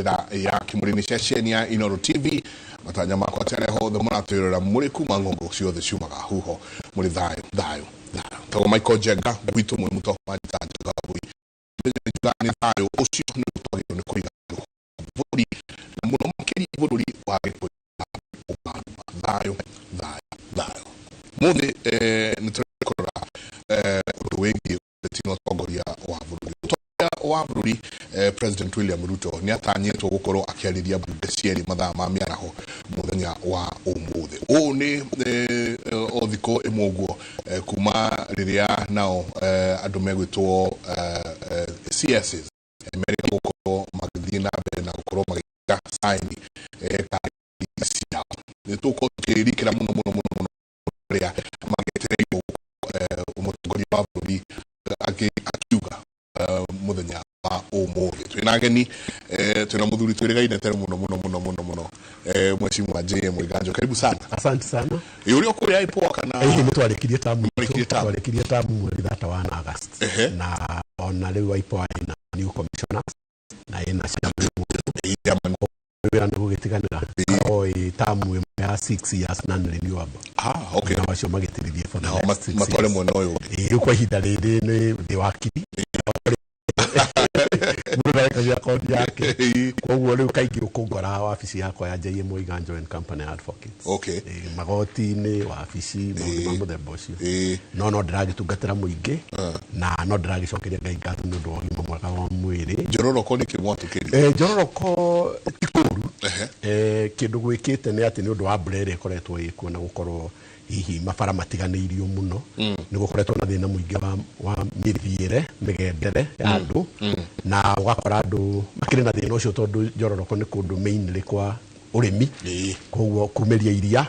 tabarira ya Kĩmũrĩ nĩ ceceni ya Inooro TV matanya makwa tene hothe mũratwĩrora mũrĩ kuma ng'ongo ciothe ciumaga huho mũrĩ thayo tago Michael Jenga gwitũ mwĩ mũto wa Njanga bũi nĩ thayo ũcio nĩ ũtwagĩrwo nĩ kũiga bũrũri na mũno makĩria bũrũri wa gĩkũyũ thayo mũthĩ nĩ tũrekũrora ũndũ wĩgiĩ ũteti na ũtongoria wa bũrũri President William Ruto nĩ atanyĩtwo gũkorwo akĩarĩria mbunge cierĩ mathaa ma mĩaraho mũthenya wa ũmũthĩ. Ũũ nĩ o thikũ ĩmwe ũguo kuma rĩrĩa nao andũ megwĩtwo CSs merĩga gũkorwo magĩthiĩ na mbere na gũkorwo magĩka saini ciao. Nĩ tũkorwo tũkĩririkĩra mũno rĩrĩa magĩetereirwo mũtongoria wa bũrũri akiuga mũthenya wa ũmũthĩ. Twĩna ageni twĩna mũthuri twĩrĩgaine tere mũno mheshimiwa JM Mũiganjo, karibu sana. Asante sana. Yũrĩ kũrĩa IPOA kana nĩ twarĩkirie tamu mweri 31 August na ona rĩu IPOA ina new commissioners na ina wĩra nĩ gũgĩtiganĩra tamu ĩmwe ya 6 years non-renewable. Okay. Na wacio magĩtirithie for the next 6 years. Matware mwena ũyũ ũngĩ. Kwa ihinda rĩrĩ nĩ ndĩ wakiri mũrũgarĩkagia akaunti yake. Koguo rĩu kaingĩ ũkũngora wabici yakwa ya JM Mũiganjo and Company Advocates. Okay. Magoti-inĩ wabici maũndũ ma mũthemba ũcio. No ndĩragĩtungatĩra mũingĩ na no ndĩragĩcokeria Ngai ngatho nĩ ũndũ wa ũgima mwega wa mwĩrĩ. Njororoko nĩ kĩmwatũkĩria. Njororoko ti kũũru. Kĩndũ gwĩkĩte nĩ atĩ nĩ ũndũ wa mbura ĩrĩa ĩkoretwo ĩkuo na gũkorwo hihi mabara matiganĩirio mũno nĩ gũkoretwo na thĩna mũingĩ wa mĩthiĩre mĩgendere ya andũ na ũgakora andũ makĩrĩ na thĩna ũcio tondũ Njororoko nĩ kũndũ mainly kwa ũrĩmi. Koguo kumĩria iria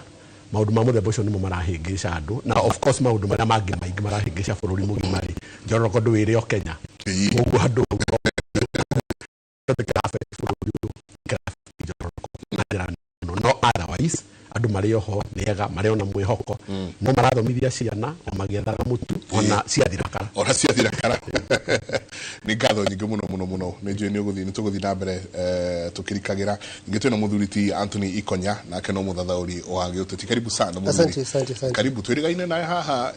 maũndũ ma mũthemba ũcio nĩmo marahĩngĩca andũ na of course maũndũ marĩa mangĩ maingĩ marahĩngĩca bũrũri mũgima rĩ Njororoko ndũĩrĩ o Kenya. Koguo andũ no otherwise andũ marĩ oho nĩega marĩ ona mwĩhoko no marathomithia ciana o magĩethaga mũtu ona ciathirakara nĩ ngatho nyingĩ mũno nĩ njũĩ nĩ tũgũthiĩ na mbere tũkĩrikagĩra ningĩ twĩna mũthuri ti Anthony Ikonya nake no mũthathaũri wa gĩũteti. Karibu sana mũthuri. Asante. Karibu twĩrĩgaine nawe haha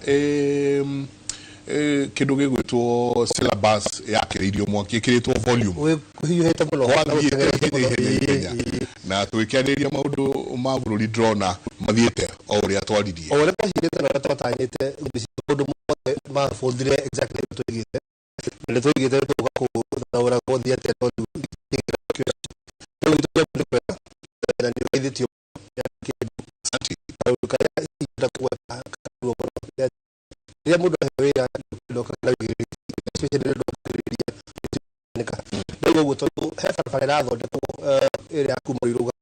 kĩndũ gĩgwĩtwo syllabus yakĩrĩirio mwaki ĩkĩrĩtwo volume hiũhĩte mũno na twĩkĩanĩria maũndũ ma bũrũri ndĩrona mathiĩte o ũrĩa twaririe o ũrĩa twahirĩte na ũrĩa twatanyĩte maũndũ mothe mabũthire exactly tũigĩte na nĩtũigĩte tũga kũthaũra gũthiĩ atĩa tondũ na nĩũgeithĩtio kĩndũ karĩa ihinda kuweka rĩrĩa mũndũ aheo wĩra ndoka na wĩigĩrĩrĩki especially nĩ ndokĩrĩria nĩka ũguo tondũ he barabara ĩrathondekwo ĩrĩa kuma Iruga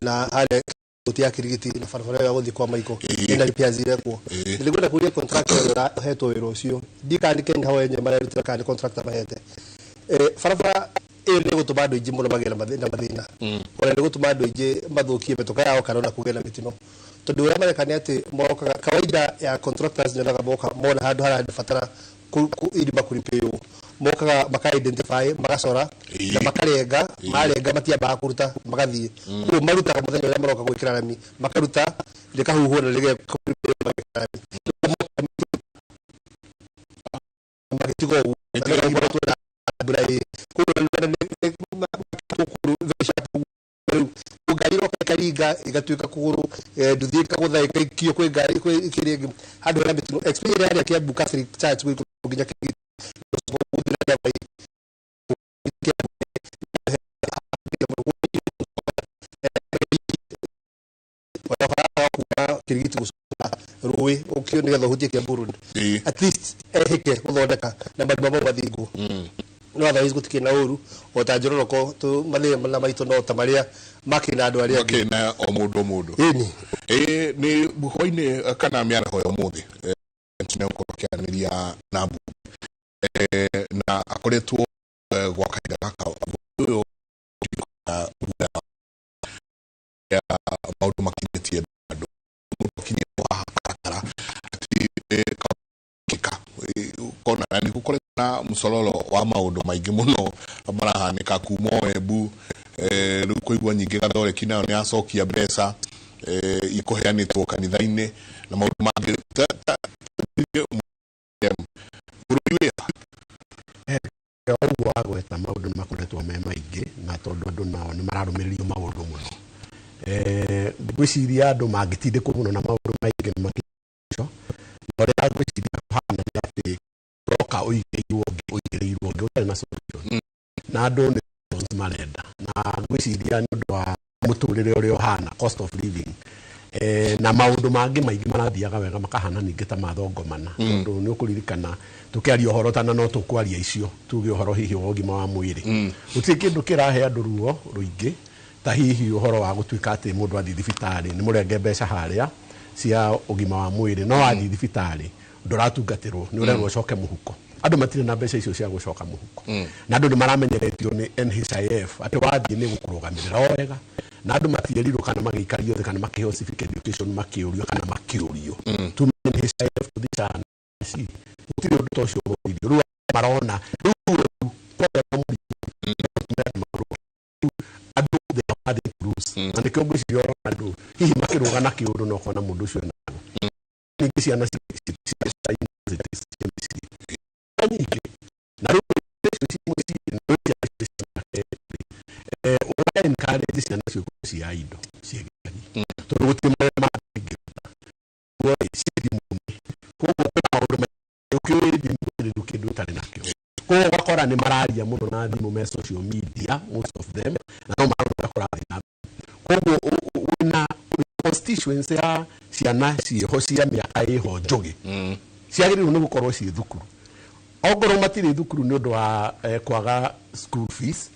na harĩa gũtia kirigiti na barabara ya gũthiĩ kwa Maiko ĩna repairs irekwo. Nĩngwenda kũria contractor ũrĩa ũhetwo wĩra ũcio ndikandĩke nĩ hao enye mararutĩra kana contractor mahete barabara nĩ gũtũma andũ aingĩ mũno magĩe na mathĩna ona nĩ gũtũma andũ aingĩ mathũkie mĩtũka yao kana ona kũgĩa na mĩtino tondũ ũrĩa mareka nĩ atĩ mokaga kawaida ya contractors nyonaga mona handũ harabatara irima kũripĩrwo mokaga maka-identify magacora na makarenga matiambaga kũruta magathiĩ rĩu marutaga mũthenya ũrĩa maroka gwĩkĩra rami makaruta rĩkahuhwo na rĩgekũripĩrwo magĩkĩra rami magĩtiga ũguo karinga igatuĩka kũgũrũ nduthi ikagũtha ikaikio kwĩ ngari ikĩrĩa handũ harĩa mĩtino experience harĩa Kiambu Catholic Church nginya kirigiti gũcoka rũĩ ũkĩo nĩgetha ũhutie Kiambu at least ehĩke gũthondeka na maũndũ mamwe mathingwo no otherwise gũtikĩ na ũru o ta Njororoko mathĩna na maitũ no ta marĩa makĩna andũ arĩa makĩna o mũndũ nĩ hwainĩ kana mĩaraho ya ũmũthĩ nĩ gũkorwo akĩaranĩria na na akoretwo gwa kahinda gaka ũyũ maũndũ makinyĩtie andũ mũkinyĩ wa karakara atĩ kona nĩ gukoretwo na musololo wa maundu maingi muno marahanika kuma Embu riu kuigua nyingi Gathoreki nayo ni acokia mbeca ikuheanitwo kanitha-ini na maundu mangi Ũguo wagweta maũndũ nĩ makoretwo me maingĩ na tondũ andũ nao nĩ mararũmĩrĩrio maũndũ mũno. Ngwĩciria andũ mangĩtindĩkwo mũno na maũndũ maingĩ nĩ makĩcio na ũrĩa ngwĩciria kũhana nĩ atĩ roka ũigĩrĩirwo ũngĩ ũtarĩ na solution na andũ nĩ marenda na ngwĩciria nĩ ũndũ wa mũtũrĩre ũrĩa ũhana cost of living na maũndũ mangĩ maingĩ marathiaga wega makahana ningĩ ta mathongomana tondũ nĩ ũkũririkana tũkĩaria ũhoro tana no tũkwaria icio tuge ũhoro hihi wa ũgima wa mwĩrĩ gũtirĩ kĩndũ kĩrahe andũ ruo rũingĩ ta hihi ũhoro wa gũtuĩka atĩ mũndũ athiĩ thibitarĩ nĩ mũrenge mbeca harĩa cia ũgima wa mwĩrĩ no wathiĩ thibitarĩ ndũratungatĩrwo nĩ ũrerwo ũcoke mũhuko andũ matirĩ na mbeca icio cia gũcoka mũhuko na andũ nĩ maramenyeretio nĩ NHIF atĩ wathiĩ nĩ gũkũrũgamĩrĩra wega na andũ matierirwo kana magĩikario thĩ kana makĩheo civic education makĩũrio kana makĩũrio NHIF thicana ci gũtirĩ ũndũ ta ũcio ũrũirio rĩu marona rĩu kwenda andũ thĩ wa thĩ rules na nĩkĩo ngwĩciria ũrona andũ hihi makĩrũga na kĩũndũ na ũkona mũndũ ũcio naguo ningĩ ciana nyingĩ na rĩu encourage ciana ciao cia indo ciegani tondũ gũtirĩ marĩa mangĩngĩruta woi cirimuni koguo kwĩna maũndũ maingĩ ũkĩũrĩria kĩndũ ũtarĩ nakĩo koguo ũgakora nĩ mararia mũno na thimũ me social media most of them na no marona kũrathiĩ na koguo wĩna constituency ya ciana ciĩho cia mĩaka ĩho njũgĩ ciagĩrĩirwo nĩ gũkorwo ciĩ thukuru ongorwo matirĩ thukuru nĩ ũndũ wa kwaga school fees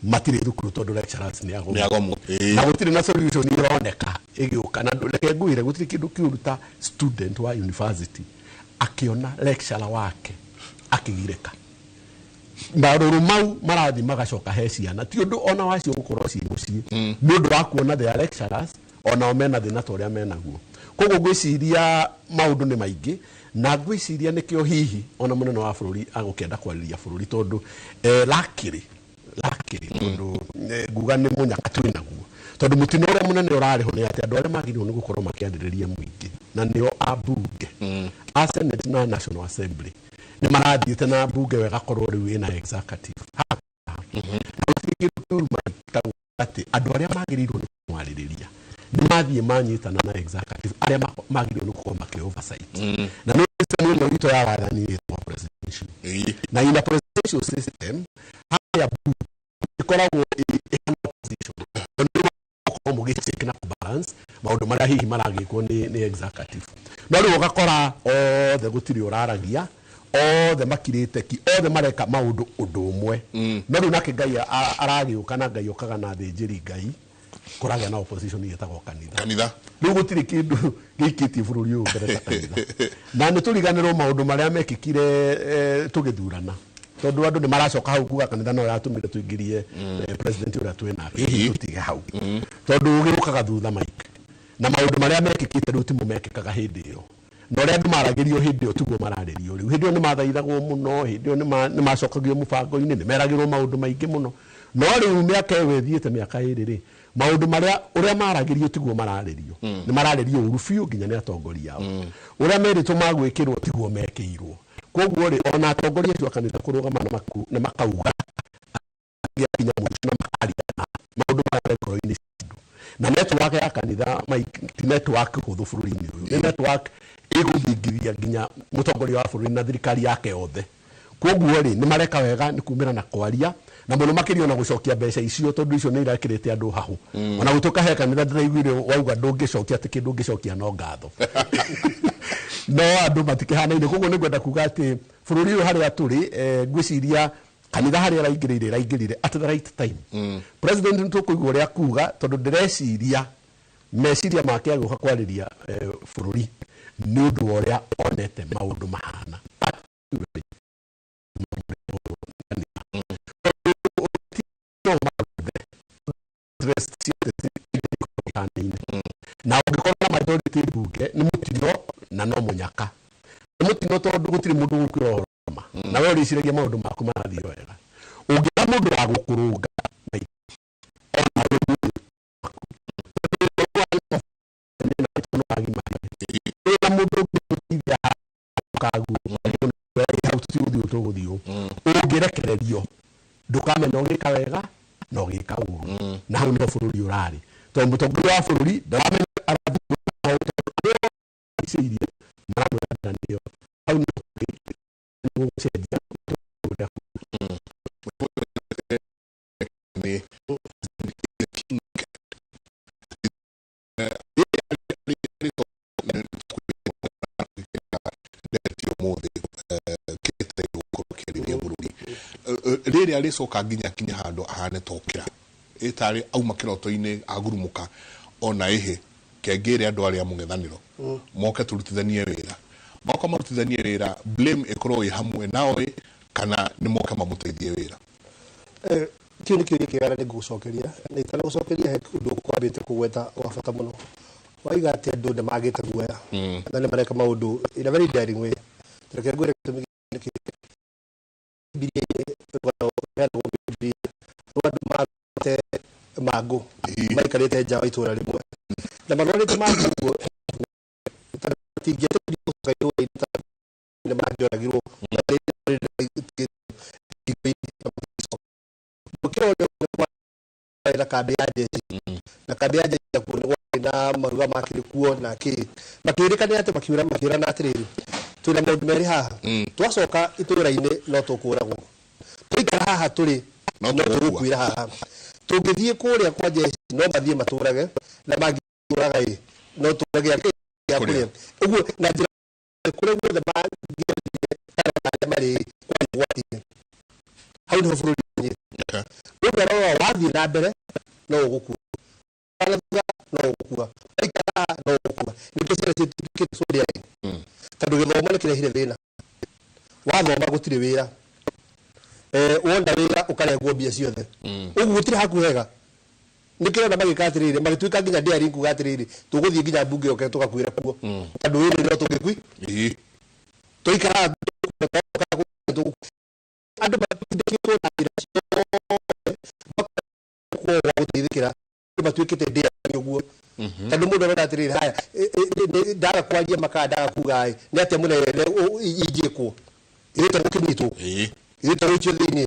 matirĩ thukuru tondũ lecturers nĩ agomu na gũtirĩ na solution ironeka ĩgĩũka na reke ngwĩre gũtirĩ kĩndũ kĩũruta student wa university akĩona lecturer wake akĩgirĩka marũrũ mau marathi magacoka he ciana ti ũndũ ona wacio gũkorwo ciĩ mũciĩ nĩ ũndũ wa kuona their lecturers ona mena thĩna ta ũrĩa menaguo koguo ngwĩciria maũndũ nĩ maingĩ na ngwĩciria nĩkĩo hihi ona mũnene wa bũrũri agũkĩenda kwarĩria bũrũri tondũ lakĩrĩ tondũ nguga nĩ mũnyaka twĩ naguo tondũ mũtino ũrĩa mũnene ũrarĩ ho nĩ atĩ andũ arĩa magĩrĩirwo nĩ gũkorwo makĩarĩrĩria mũingĩ na nĩo ambunge a Senate na National Assembly nĩ marathiĩte na mbunge wegakorwo rĩu ĩna executive atĩ andũ arĩa magĩrĩirwo nĩ kũmarĩrĩria nĩ mathiĩ manyitana na executive arĩa magĩrĩirwo nĩ gũkorwo makĩ oversight na nĩ system ĩno itũ ya wathani ĩtwa presidential na in a presidential system harĩa bunge ikoragwo ĩhana opposition nĩ mũgĩceke na balance maũndũ marĩa hihi maragĩkwo nĩ executive no rĩu ũgakora othe gũtirĩ ũraragia othe makirĩte ki othe mareka maũndũ ũndũ ũmwe no rĩu nake Ngai aragĩũka na Ngai okaga na thĩnjĩri Ngai kũragĩa na opposition ĩgetagwo kanitha rĩu gũtirĩ kĩndũ gĩikĩtie bũrũri ũyũ mbere ta kanitha na nĩ tũriganĩrwo maũndũ marĩa mekĩkire tũgĩthurana tondũ andũ nĩ maracoka hau kuga kanitha no yatũmire tũingĩrie president ũrĩa twĩ nake tũtige hau tondũ ũgĩũkaga thutha Mike na maũndũ marĩa mekĩkĩte rĩu timo mekĩkaga hĩndĩ ĩyo na ũrĩa andũ maragĩrio hĩndĩ ĩyo tiguo mararĩrio rĩu hĩndĩ ĩyo nĩ mathaithagwo mũno hĩndĩ ĩyo nĩ macokagio mũbango-inĩ nĩ meragĩrwo maũndũ maingĩ mũno no rĩu mĩaka ĩyo ĩthiĩte mĩaka ĩrĩ rĩ maũndũ marĩa ũrĩa maragĩrio tiguo mararĩrio nĩ mararĩrio ũru biũ nginya nĩ atongoria ao ũrĩa merĩtwo magwĩkĩrwo tiguo mekĩirwo koguo rĩ ona atongoria acio kanitha kũrũgama na makauga nginya mũico na makaria maũndũ marĩa ngoro-inĩ ciitũ na network ya kanitha ti network hũthũ bũrũri-inĩ ũyũ nĩ network ĩgũthingithia nginya mũtongoria wa bũrũri na thirikari yake yothe koguo rĩ nĩ mareka wega nĩ kumĩra na kwaria na mũno makĩria na gũcokia mbeca icio tondũ icio nĩ irakĩrĩte andũ hahu ona gũtuĩka he kanitha ndĩraiguire wauga ndũngĩcokia atĩ kĩndũ ũngĩcokia no ngatho no andũ matikĩhanaine koguo nĩ ngwenda kuga atĩ bũrũri ũyũ harĩa tũrĩ ngwĩciria kanitha harĩa raingĩrire at the right time president nĩ tũkũigua ũrĩa kuga tondũ ndĩreciria meciria make agĩũka kwarĩria bũrũri nĩ ũndũ wa ũrĩa onete maũndũ mahana na ũngĩkorwo na majority bunge nĩ mũtino na no mũnyaka nĩ mũtino tondũ gũtirĩ mũndũ ũgũkwĩra ũhoro na we no rĩciragia maũndũ maku marathiĩ wega ũngĩra mũndũ wa gũkũrũnga ũngĩrekererio ndũkamenya ũgĩka wega na ũgĩka ũru na hau nĩho bũrũri ũrarĩ tondũ mũtongoria wa bũrũri ndaramenya arathĩirie maramwĩra nĩyo hau nĩho gũcenjia rĩrĩa rĩcoka nginya kinya handũ ahane tokĩra ĩtarĩ auma kĩroto-inĩ agurumuka ona ĩhĩ kengĩre andũ arĩa mũng'ethanĩro moke turutithanie wĩra moka marutithanie wĩra blame ĩkorwo ĩ hamwe nao kana nĩ moke mamũteithie wĩra kĩu nĩ kĩũria kĩega nĩ ngũgũcokeria na itana gũcokeria he ũndũ ũkwambĩte kũgweta wa bata mũno waiga atĩ andũ nĩ magĩte guoya na nĩ mareka maũndũ in a very daring way reke ngwĩre gĩtũmi gĩkĩ mangu maikarĩte nja wa itũra rĩmwe na marwarĩte mangu nĩ mangĩoragirwo na kambi ya jeshi na kambi ya jeshi kuonwo na maruga makĩrĩ kuo na makĩrĩkania atĩ makiũrana atĩrĩrĩ twĩna maũndũ merĩ haha twacoka itũra-inĩ no tũkũragwo tũikara haha tũrĩ no tũgũkuĩra haha tũngĩthiĩ kũrĩa kwa jeshi no mathiĩ matũrage na mangĩũraga no tũrage gĩa kũrĩa ũguo na njĩra kũrĩa guothe marĩ gwati hau nĩho bũrũri ũnyite ũndũ wathiĩ na mbere no ũgũkua no ũgũkua waikara no ũgũkua nĩkĩo ciana ciĩtĩkĩte cũrĩa tondũ gĩthomo nĩ kĩrehire thĩna wathoma gũtirĩ wĩra wona wĩra ũkarengwo mbia ciothe ũguo gũtirĩ haku hega nĩkĩo na magĩka atĩrĩrĩ magĩtuĩka nginya ndĩari kuga atĩrĩrĩ tũgũthiĩ nginya mbunge yoke tũgakuĩra kuo tondũ wĩra no tũngĩkui tũikara andũ matindĩkĩtwo na njĩra ciothe gũteithĩkĩra matuĩkĩte ndĩari ũguo tondũ mũndũ arona atĩrĩrĩ haya ndaga kwaria makaya ndaga kuga nĩ atĩa mũnene ingĩkwo ĩrĩte gũkĩnyitwo ĩrĩte gũikio thĩinĩ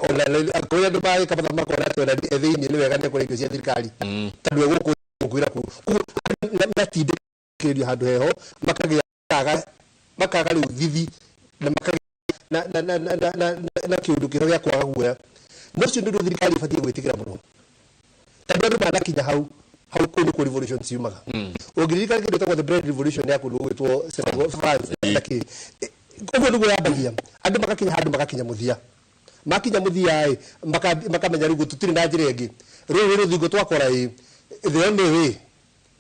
ona kũrĩa andũ magĩka makona atĩ ona thĩinĩ nĩ wega nĩ kũrĩa irio cia thirikari tondũ egũkwĩra kuo matindĩkĩrĩrio handũ heho makaga rĩu thithi na kĩũndũ kĩho gĩa kwaga guoya nocio nĩ ũndũ thirikari ĩbatiĩ gwĩtĩkĩra mũno tondũ andũ manakinya hau kũu nĩkuo revolution ciumaga ũngĩririkana kĩndũ gĩtagwo the bread revolution ya kũndũ gwĩtwo France ũguo nĩguo yambagia andũ magakinya handũ magakinya mũthia makinya mũthia makamenya rĩu tũtirĩ na njĩra ĩngĩ rũrũ rũthingo twakora thĩ only way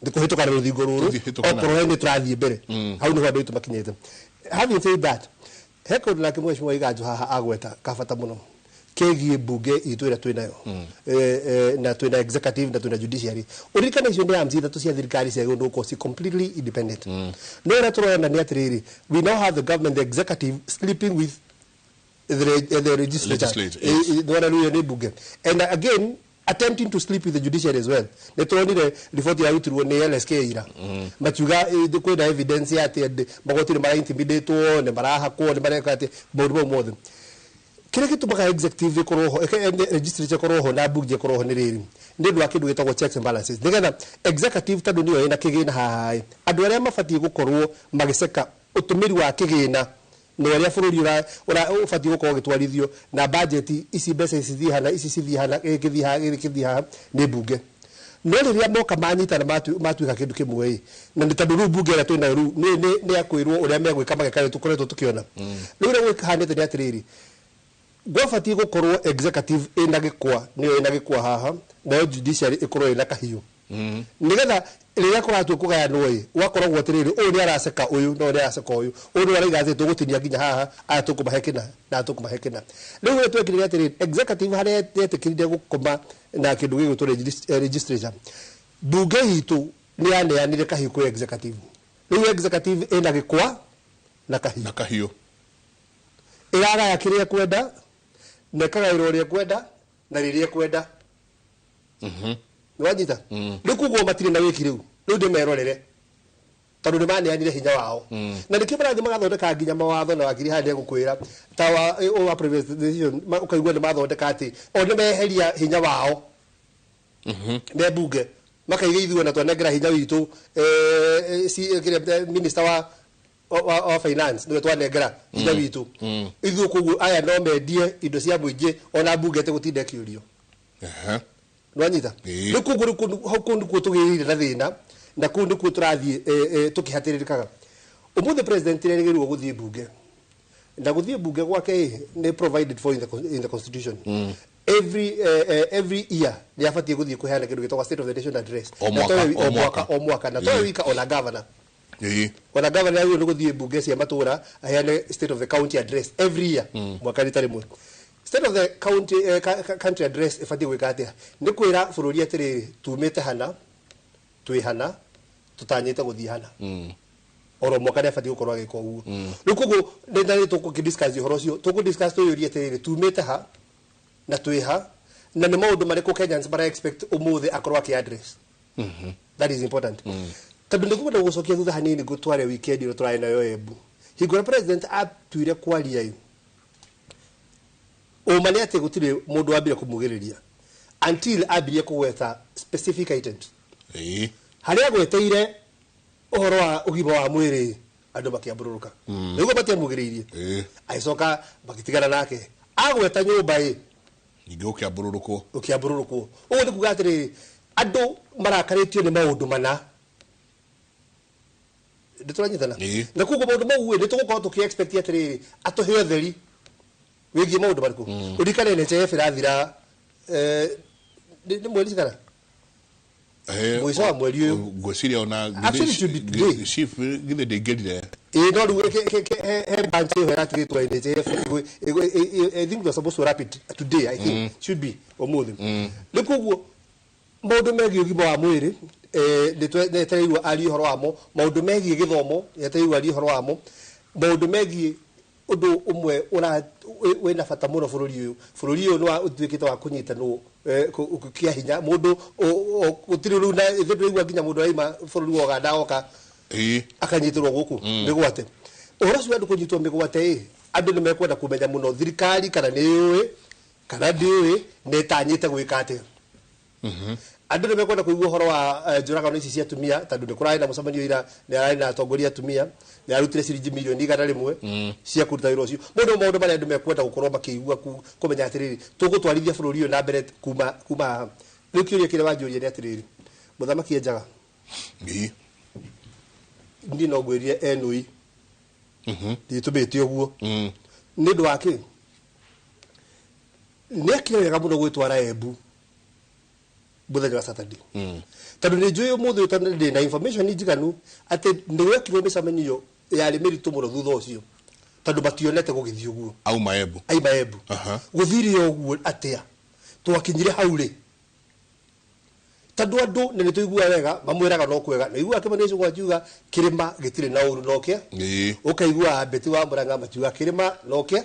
nĩ kũhĩtũka na rũthingo rũrũ okorwo nĩ tũrathiĩ mbere hau nĩho andũ aitũ makinyĩte having said that he kaũndũ nake mheshimiwa Iganjo haha agweta kabata mũno kegiĩ mbunge itũ ĩrĩa twĩnayo na twĩna executive na twĩna judiciary ũririkana icio nĩ arms ithatũ cia thirikari cia gũndũ gũkorwo completely independent no ĩrĩa tũrona nĩ atĩrĩrĩ we now have the government the executive sleeping with the legislature nĩ mbunge and again attempting to sleep with the judiciary as well nĩ tuonire riboti yarutirwo nĩ LSK ira makiuga kwĩna evidence ya atĩ magoti nĩ mara-intimidatwo nĩ marahakwo nĩ mareka atĩ maũndũ mau mothe kĩrĩa gĩtũmaga executive ĩkorwo ho legislature ĩkorwo ho na mbunge ĩkorwo ho nĩ rĩrĩ nĩ ũndũ wa kĩndũ gĩtagwo checks and balances nĩgetha executive tondũ nĩyo ĩna kĩgĩna haha andũ arĩa mabatiĩ gũkorwo magĩceka ũtũmĩri wa kĩgĩna na ũrĩa bũrũri ũbatiĩ gũkorwo ũgĩtwarithio na budget ici mbeca cithiĩ hana ici cithiĩ hana gĩkĩthiĩ haha nĩ mbunge no rĩrĩa moka manyitana matuĩka kĩndũ kĩmwe na nĩ tondũ rĩu mbunge ĩrĩa twĩnayo rĩu nĩ akwĩrwo ũrĩa megwĩka mageka tũkoretwo tũkĩona rĩu ũrĩa gũhanĩte nĩ atĩrĩrĩ gwabatiĩ gũkorwo executive ĩna gĩkwa nĩyo ĩna gĩkwa haha nayo judiciary ĩkorwo ĩna kahiũ nĩgetha rĩrĩa kũratua kũgayanwo wakoragwo atĩrĩrĩ ũyũ nĩ araceka ũyũ no nĩ araceka ũyũ ũyũ nĩ araiga atĩ tũgũtinia nginya haha aya tũkũmahe kĩna na tũkũmahe kĩna rĩu ũrĩa twekĩrire atĩrĩrĩ executive harĩa yetĩkĩrire gũkoma na kĩndũ gĩgwĩtwo legislature mbunge hitũ nĩ yaneanire kahiũ kwĩ executive rĩu executive ĩna gĩkwa na kahiũ iragaya kiria kwenda na kagairo ria kwenda na riria kwenda nwanyita rikugo matire na wiki riu riu ndimerorere tondu ni maneanire hinya wao na nikio barathi magathondeka nginya mawatho na wakiri handi gukwira ta wa privatization ukaigua ni mathondeka ati o ni meheria hinya wao ne bunge makaiga ithuo na twanengera hinya witu minister wa finance niwe twanengera hinya witu ithuo kugu aya no mendie indo cia muingi ona bunge te gutinde kiurio nwanyita rikugo ku tugirire na thina na kundu ku turathie tukihatirikaga umuthi president iregirwo guthie bunge na guthie bunge gwake ni provided for in the constitution every year ni afatie guthie kuheana kindu gitwa state of the nation address o mwaka na towe wika ona governor ona governor ayo ni guthie bunge cia matura aheane state of the county address every year mwaka ritari mwe state of the county country address ifatie gwika atia ni kwira bururi atiri tumite hana twihana tutanyite guthie hana oro mwaka ni afatie gukorwa giko uguo rikugo ndari tukudiscuss ihoro cio tukudiscuss tuyurie atiri tumite ha na twiha na ni maundu mariko Kenyans bara expect umuthi akorwa ki address that is important tondu ndikuga na gucokia thutha hanini gutware weekend ro turae nayo Embu higura president atuire kwaria yu umane ati gutire mundu wambire kumugiriria until abirie kugweta specific items haria gweteire uhoro wa ugima wa mwiri andu makiambururuka niguo batiamugiririe aicoka bakitigana nake agweta nyumba ningi ukiambururuko uguo ni kuga atiri andu marakaritio ni maundu mana ndituranyitana na kugo maundu mau ni tugukorwo tukiexpect atiri atuhe theri wigi maundu mariku urikane ne chef irathira ni mwezi kana mwiso wa mweri uyu ngwiciria ona chief githe ndingirire no ru he banche hera tigitwa ine chef I think we are supposed to wrap it today. I think should be omuthi nikuguo maundu megi ugima wa mwiri netereirwo ari horo wamo maundu megi githomo netereirwo ari horo wamo maundu megi undu umwe ura wena bata muno bururi uyu no utwikite wa kunyitanwo kia hinya mundu utiriru na ithu igwa nginya mundu aima bururi wa Uganda oka akanyitirwo guku migwate uhoro cio andu kunyitwo migwate andu ni mekwenda kumenya muno thirikari kana ni yui kana ndiui netanyite gwika atia andu ni mekwenda kuigua uhoro wa njuragano ici cia tumia tondu ni kurai na mucemanio ira ni arai na atongoria tumia ni arutire ciringi milioni 100 cia kuruta wira ucio maundu maria andu mekwenda gukorwo makiigua kumenya atiriri tugutwarithia bururi uyu na mbere kuma riu kiuria kire wanjuria ni atiriri muthamaki enjaga ndi no gwirie enui ndi tubete uguo ni ndu wake ni akirega muno gwitwara Embu muthenya wa Saturday tondu ni njui umuthi tondu ndi na information njiganu ati ndiwekirwo micemanio yari miritu muno thutha ucio tondu bationete gugithio uguo auma Embu guthirio uguo atia twakinyire hauri tondu andu ni tuigua wega mamwiraga no kwega na igua kima nicio gwajuga kirima gitire na uru nokia ukaigua beti wa Muranga majuga kirima nokia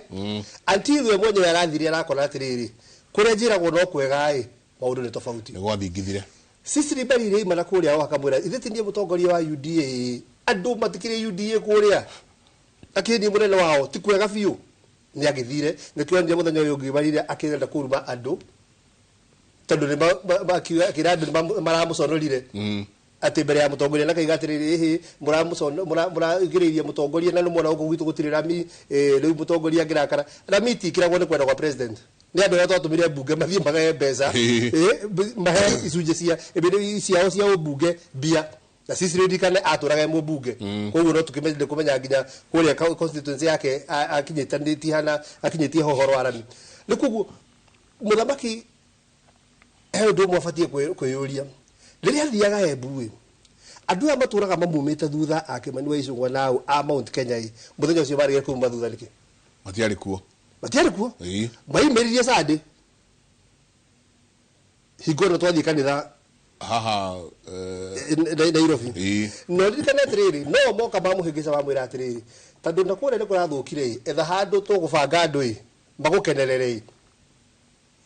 until we mwenye arathiria arakona atiriri kuria njiragwo no kwega maundu ni tofauti ni gwathingithire sisi ni bari ri mana kuria wa kamwira ithiti ni mutongoria wa UDA andu matikire UDA kuria akini munene wao ti kwega biu ni agithire ni kionje muthenya uyu ngibarire akirenda kuruma andu tondu ni bakiira andu maramuconorire ati mbere ya mutongoria na kaiga atiriri muragiriria mutongoria na numona uko gwitu gutire rami riu mutongoria ngirakara rami tikiragwo ni kwenda kwa president ni andu twatumire bunge mathie magae mbeca mahe icunje ciao cia ubunge bia na sisi ridikane aturaga mu bunge koguo no tukimenya kumenya nginya kuria constituency yake akinyitanitie hana akinyitie hohoro arami ni koguo muthamaki he ndu mwafatie kwiyuria riria thiaga Embu andu amaturaga mamumite thutha akimani wa icungwa nao a Mount Kenya muthenya ucio bari kuma thutha niki matiari kuo maimeririe Sunday hingo no twathie kanitha haha Nairobi no ndikana atiriri no moka bamuhingisa bamwira atiriri tondu nakure ni kurathukire etha handu tugubanga andu magukenerere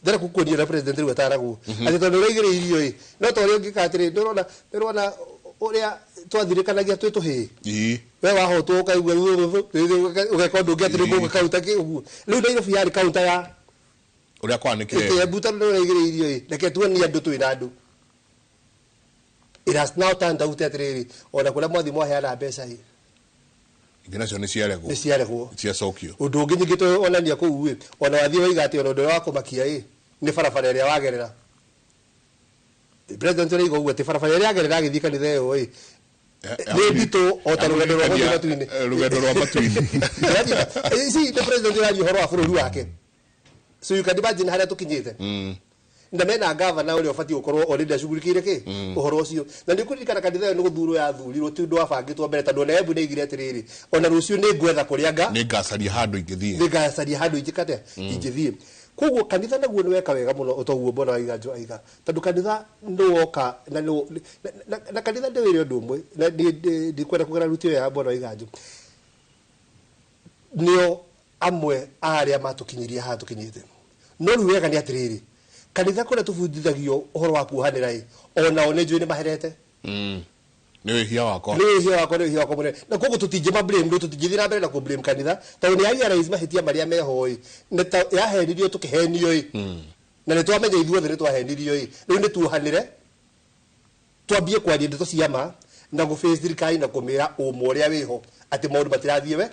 ndara kukunia na president riwe taragu ati tondu raigire irio no to ri ngikatire ndirona uria twathirikanagia twituhi we wahotwo ukaigua ugekondu ngiatire ngo kauta ki ugu riu Nairobi yari kauta ya uria kwanikire ke buta no raigire irio reke tuonia andu twina andu. It has now turned out atiriri ona kula mwathi mwaheana mbeca inginacio ni ciaregwo ciacokio undu ungi nyingito onania kuu ona wathie waiga ati ona undu wa kumakia ni barabara iria wagerera president reigo ugu ati barabara iria agerera agithii kanitha iyo ni ndito ota rugendo rwa matuini si the president rari horo wa bururi wake so you can imagine haria tukinyite na mena governor uri ofati ukorwo already ashugurikire ki uhoro ucio na ndi kuririkana kanitha yo ni guthuro ya thurirwo ti undu wabangitwo mbere tondu na ebu ni igire atiriri ona rucio ni ngwetha kuria ni ngacaria handu ingikate ingithie koguo kanitha naguo ni weka wega muno utoguo mbona waiga njo aiga tondu kanitha ndoka na kanitha ndewire undu umwe na ndi kwenda kugera rutio ya mbona waiga njo nio amwe aria matukinyiria hatukinyite no riu wega ni atiriri kanitha kule tufundithagio uhoro wa kuhanira ona onejwe ni maherete ni hia wako mune na koguo tutije ma blame ndo tutijithira mbere na ku blame kanitha tondu ni agia rais mahitia maria mehoi ne ya henirio tukihenio na ne twamenya ithuothe ni twahenirio riu ni tuhanire twambie kwaria ndeto ciama na guface thirikari na kumira umwe uria wiho ati maundu matirathie we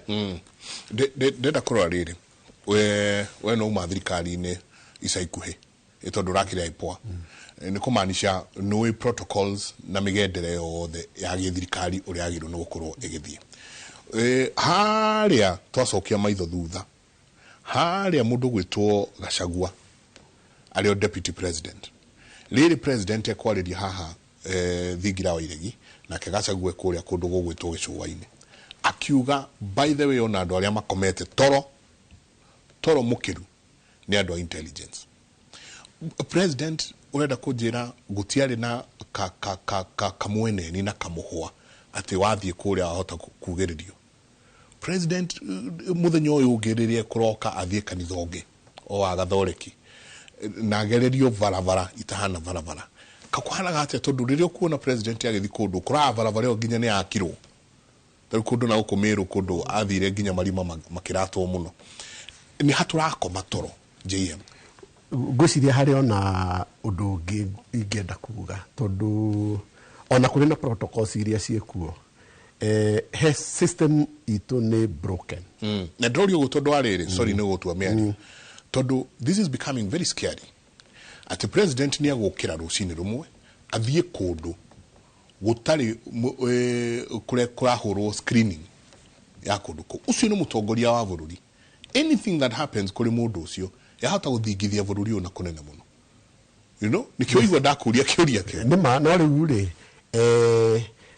ndenda kurora riri we no uma thirikari-ini ica ikuhi itondu rakira ipoa ni kumaanisha no protocols na migendere yothe ya githirikari uria agirwo no gukorwo igithie haria twacokia maitho thutha haria mundu gwitwo Gachagua ario deputy president riri president ekwariria haha Thingira wa Iregi na Gachagua kuria kundu gugwitwo Gicũa-ini akiuga by the way ona andu aria makomete toro mukiru ni andu intelligence president urenda kujira gutiari na kamwene ni na kamuhwa ati wathie kuria ahota kugeririo president muthenyo uyu ungiririe kuroka athie kanitha ungi o agathoreki na gererio varavara itahana varavara kakwana gate tondu ririo kuona president agithi kundu kura varavara nginya ni akirwo tari kundu na gukumiru kundu athire nginya marima makiratwo muno ni haturakoma toro JM ngwiciria hari ona undu ungi ingenda kuga tondu ona kuri na protocols iria ciekuo he system itu ni broken na ndorio gutondu ariri sorry ni gutua miario tondu this is becoming very scary ati president ni agukira rucini rumwe athie kundu gutari kure kurahurwo screening ya kundu ku ucio ni mutongoria wa bururi anything that happens kuri mundu ucio yahota guthingithia bururi ona kunene muno you know nikio igwa ndakuria kiuria ke nima no riu ri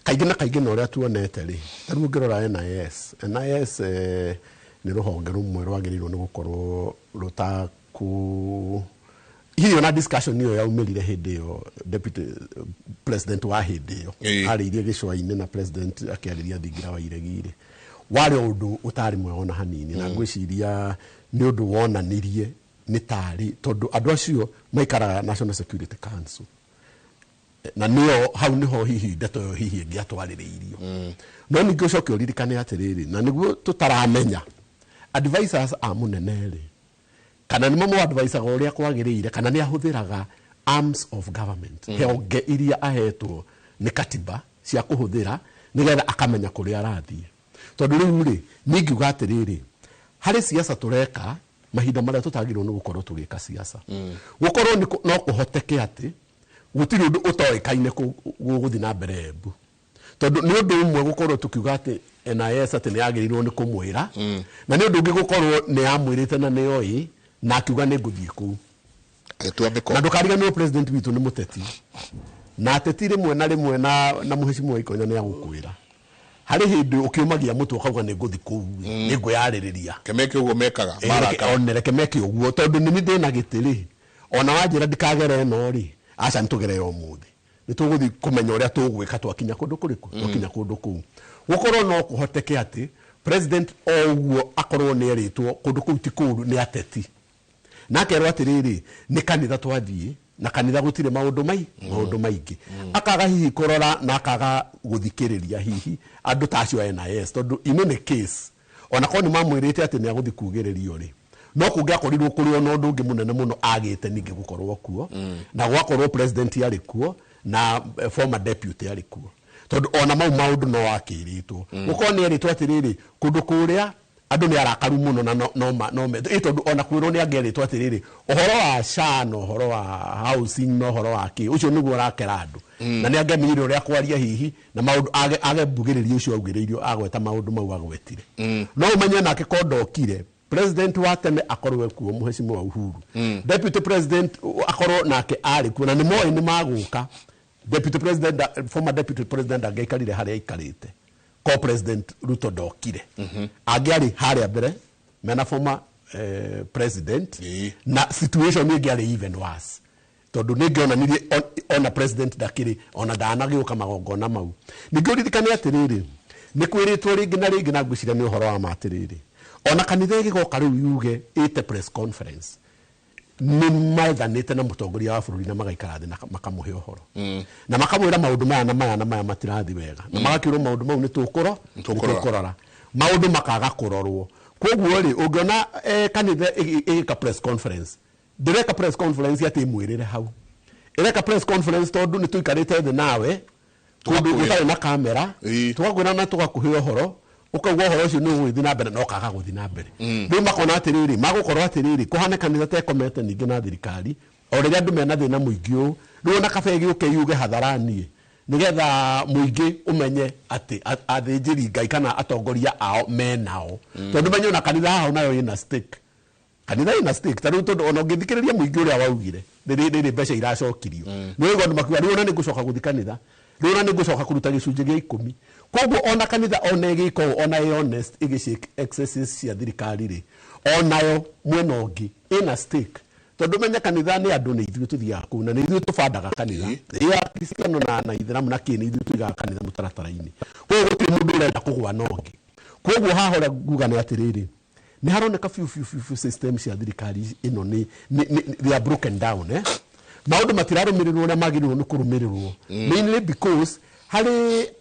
kaingĩ na ũrĩa tuonete rĩ tarĩu ngĩrora NIS nĩ rũhonge rumwe rwagĩrĩirwo nĩ gũkorwo rũtaku hiyo na discussion niyo yaumĩrire hĩndĩ ĩyo deputy president wa hĩndĩ ĩyo arĩirie Gĩcũa-inĩ na president akĩarĩria Thingira wa Iregi warĩ ũndũ ũtarĩ mwega ona hanini na ngwĩciria nĩ ũndũ wonanirie nĩ tarĩ tondũ andũ acio maikaraga National Security Council na niyo hau niho hihi ndeto yo hihi ngiatwarĩrĩirio no ningĩ ũcoke ũririkane atĩrĩrĩ na nĩguo tũtaramenya advisors a mũnene rĩ kana nĩ mamwe advisor ũrĩa kwagĩrĩire kana nĩ ahũthĩraga arms of government honge iria ahetwo nĩ katiba cia kũhũthĩra nĩgetha akamenya kũrĩa arathiĩ tondũ rĩu rĩ ningiuga atĩrĩrĩ harĩ siasa tũreka mahinda marĩa tũtagĩrĩirwo nĩ gũkorwo tũgĩka siasa gũkorwo no kũhoteke atĩ gutiri undu utoikaine guthi na mbere embu tondu ni undu umwe gukorwo tukiuga ati NIS ati ni agirirwo ni kumwira na ni undu ungi gukorwo ni amwirite na ni oi na akiuga ni nguthie ku agituambiko na ndukariganirwo president witu ni muteti na ateti rimwe na muhecimu wa ikonya ni agukwira hari hindi ukiumagia mutu ukauga ni nguthi ku ni nguyaririria kemeke ugo mekaga maraka onere kemeke uguo tondu ni ndina gitiri ona wajira ndikagere no ri aca ntugere yo muthi nituguthi kumenya uria tugwika twakinya kundu kuriku twakinya kundu kuu gukorwo no kuhoteke ati president oguo akorwo ni eritwo kundu kuu ti kuru ni ateti nakerwo atiriri ni kanitha twathie na kanitha gutire maundu maingi akaga hihi kurora na akaga guthikiriria hihi andu tacio NIS tondu ino ni case ona ko ni mamwirite ati ni aguthi kugiririo ri no kungia korirwo kuri ona undu ungi munene muno agite ningi gukorwo kuo na gwakorwo president yari kuo na former deputy yari kuo tondu ona maundu no akiritwo gukorwo ni eritwo atiriri kundu kuria andu ni arakaru muno na no tondu ona kwirwo ni angeritwo atiriri uhoro wa SHA no uhoro wa housing no uhoro wa ki ucio niguo rakera andu na ni angemirire uria kwaria hihi na maundu age mbugiririo ucio augiririo agweta maundu mau agwetire no umenye nake kondokire president wa tene akorwe kuo muheshimiwa wa Uhuru deputy president akorwo nake ari kuo na ni moi ni maguka deputy president former deputy president agaikarire haria ikarite ko president Ruto dokire agiari haria mbere mena former president na situation ni giari even worse tondu ni ngiona ni ona president dakiri ona dana giuka magongona mau ningi uririkane atiriri ni kwiritwo ringi na ringi na ngwicira ni uhoro wa matiriri ona kanitha igigoka riu yuge ite press conference ni maithanite na mutongoria wa bũrũri na magaikara thĩ na makamuhe uhoro na makamwira maundu maya na maya matirathi wega na magakirwo maundu mau ni tukurora maundu makaga kurorwo koguo ri ungiona kanitha igika press conference direka press conference ati mwirire hau ireka press conference tondu ni tuikarite thĩ nawe kundu gutari na kamera tugakwira na tugakuhe uhoro ukagwa horo cio no guthi na mbere no kaga guthi na mbere riu makona atiriri magukorwo atiriri kuhane kanitha te komete ningi na thirikari o riria andu mena thina muingi u riu na kabegi ukeyuge hadharani nigetha muingi umenye ati athinjiri ngai kana atongoria ao menao tondu menye na kanitha hao nayo ina stake kanitha ina stake tariu tondu ona ngithikiriria muingi uria waugire riri mbeca iracokirio no igo andu makiwa riu ona ningucoka guthi kanitha riu ona ningucoka kuruta gicunji gia 10 koguo ona kanitha ona giko ona honest igishake excesses cia thirikari ri onayo mwena ungi ina stake tondu menya kanitha ni andu ni ithuĩ tuthiaga kuu na ni ithuĩ tubandaga kanitha ya Kristiano na Ithiramu na kini ithuĩ tuigaga kanitha mutaratara-ini koguo gutiri mundu urenda kugwa na ungi koguo hahora nguga ni atiriri ni haroneka few system cia thirikari ino ni they are broken down maundu matirarumirirwo na magirirwo ni kurumirirwo mainly because hari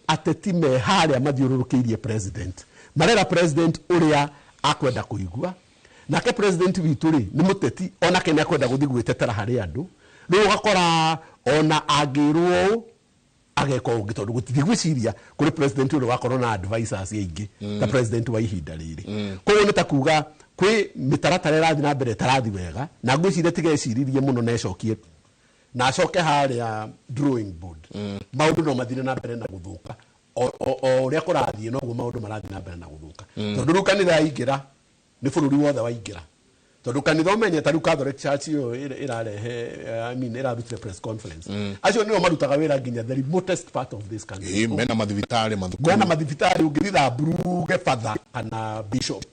ateti me haria mathiururukiirie president marera president uria akwenda kuigua nake president witu ri ni muteti ona kene akwenda guthi gwitetera hari andu riu gakora ona agirwo ageko gitondu gutithi gwiciria kuri president uria wakorwo na advisors aingi ta president wa ihinda riri koguo ni ta kuga kwi mitaratara irathi na mbere tarathi wega na gwiciria tigeciririe muno na ecokie na acoke haria drawing board maundu no mathire na mbere na guthuka o ria kurathie no guo maundu marathi na mbere na guthuka tondu ru kanitha ingira ni bũrũri wothe waingira tondu kanitha umenye ta ru Catholic Church yo irarehe irarutire press conference acio nio marutaga wira nginya the remotest part of this country mena mathibitari mathukuru mena mathibitari ungithitha Bruge father kana bishop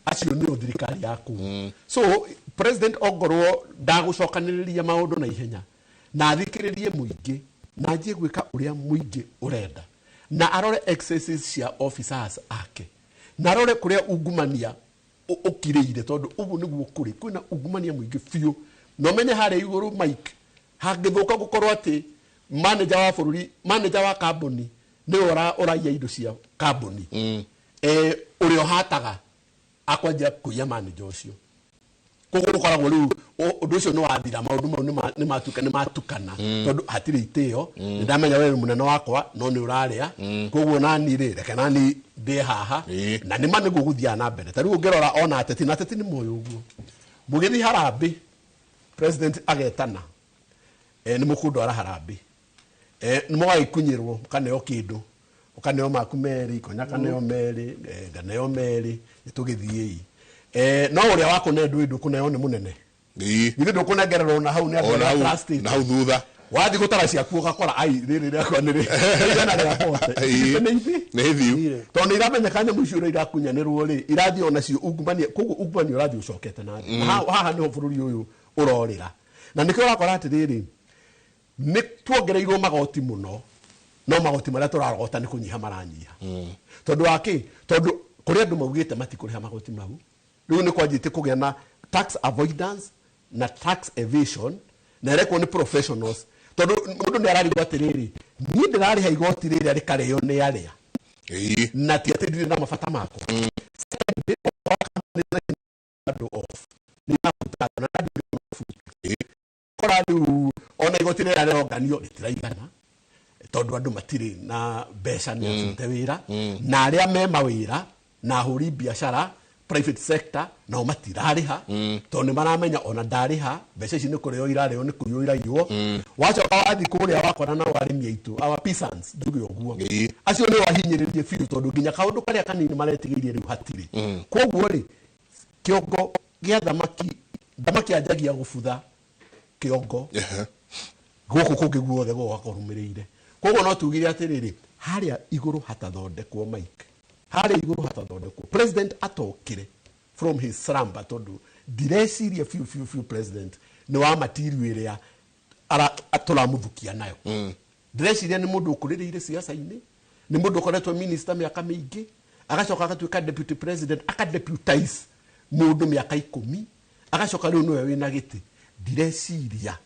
acio nio thirikari yaku so president ongorwo ndagucokaniriria maundu na ihenya na thikiririe muingi na njie gwika uria muingi urenda na arore excesses cia officers ake na arore kuria ungumania ukiriire tondu ugu niguo kuri kwina ungumania muingi fiu no menye hare iguru mike hangithuka gukorwo ati manager wa bũrũri manager wa kambuni ni oraia indo cia kambuni urio hataga akwanja kuya manager ucio koguo ukoragwo riu undu ucio no wathira maundu mau ni matukana tondu hatire itio ndamenya wewe munene wakwa no ni uraria koguo nani ri reke nani ndi haha na ni mani guguthia na mbere tari ungirora ona ateti ni moyo uguo mugithi harambi president agetana ni mukundu ara harambi ni mwaikunyirwo kaneo kindu ukaneo maku meri konya kaneo meri ganeo meri nitugithie no uria wako ne ndu kuneo ni munene ithe ndukunegererwo na hau ni andu na trust na hau thutha wathi gutara ciaku ugakora ai riri riakwa ni ri igana ria pote ni hithiu tondu iramenyeka nyamu icio irakunyanirwo ri irathi ona cio ungumania koguo ungumania urathi ucokete na haha niho bũrũri uyu urorira na nikio urakora atiriri nĩ tuongereirwo magoti mũno no magoti marĩa tũrarogota nĩ kũnyiha maranyiha tondũ waki tondũ kũrĩ andũ maugĩte matikũrĩha magoti mau rĩu nĩ kwanjĩte kũgĩa na tax avoidance na tax evasion na rekwo nĩ professionals tondũ mũndũ nĩ ararigwo atĩrĩrĩ niĩ ndĩrarĩha igoti rĩrĩa rĩkarĩo nĩ arĩa na ti atĩ ndirĩ na mabata makwa andũ off nĩ makutana na andũ kora rĩu ona igoti rĩrĩa rĩronganio rĩtiraigana tondũ andũ matirĩ na mbeca nĩ acute wĩra na arĩa me mawĩra na ahũri biacara private sector nao matirarĩha tondũ nĩ maramenya ona ndarĩha mbeca ici nĩ kũrĩo irarĩo nĩ kũiywo iraiywo wacoka wathiĩ kũrĩa wakora nao arĩmi aitũ our peasants nduge ũguo acio nĩ wahinyĩrĩrie biũ tondũ nginya kaũndũ karĩa kanini maretigĩirie rĩu hatirĩ koguo rĩ kĩongo gĩa thamaki anjagia gũbutha kĩongo gũkũ kũngĩ guothe gũgakorũmĩrĩire koguo no tugire atĩrĩrĩ harĩa igũrũ hatathondekwo Mike harĩa igũrũ hatathondekwo president atokire from his slumber tondũ ndireciria fiu president nĩ wa material ĩrĩa tũramũthukia nayo ndireciria nĩ mũndũ ũkũrĩrĩire siasa-inĩ nĩ mũndũ ũkoretwo minister mĩaka mĩingĩ agacoka agatuĩka deputy president akadeputize mũndũ mĩaka 10 agacoka rĩu nĩwe wĩna gĩtĩ ndireciria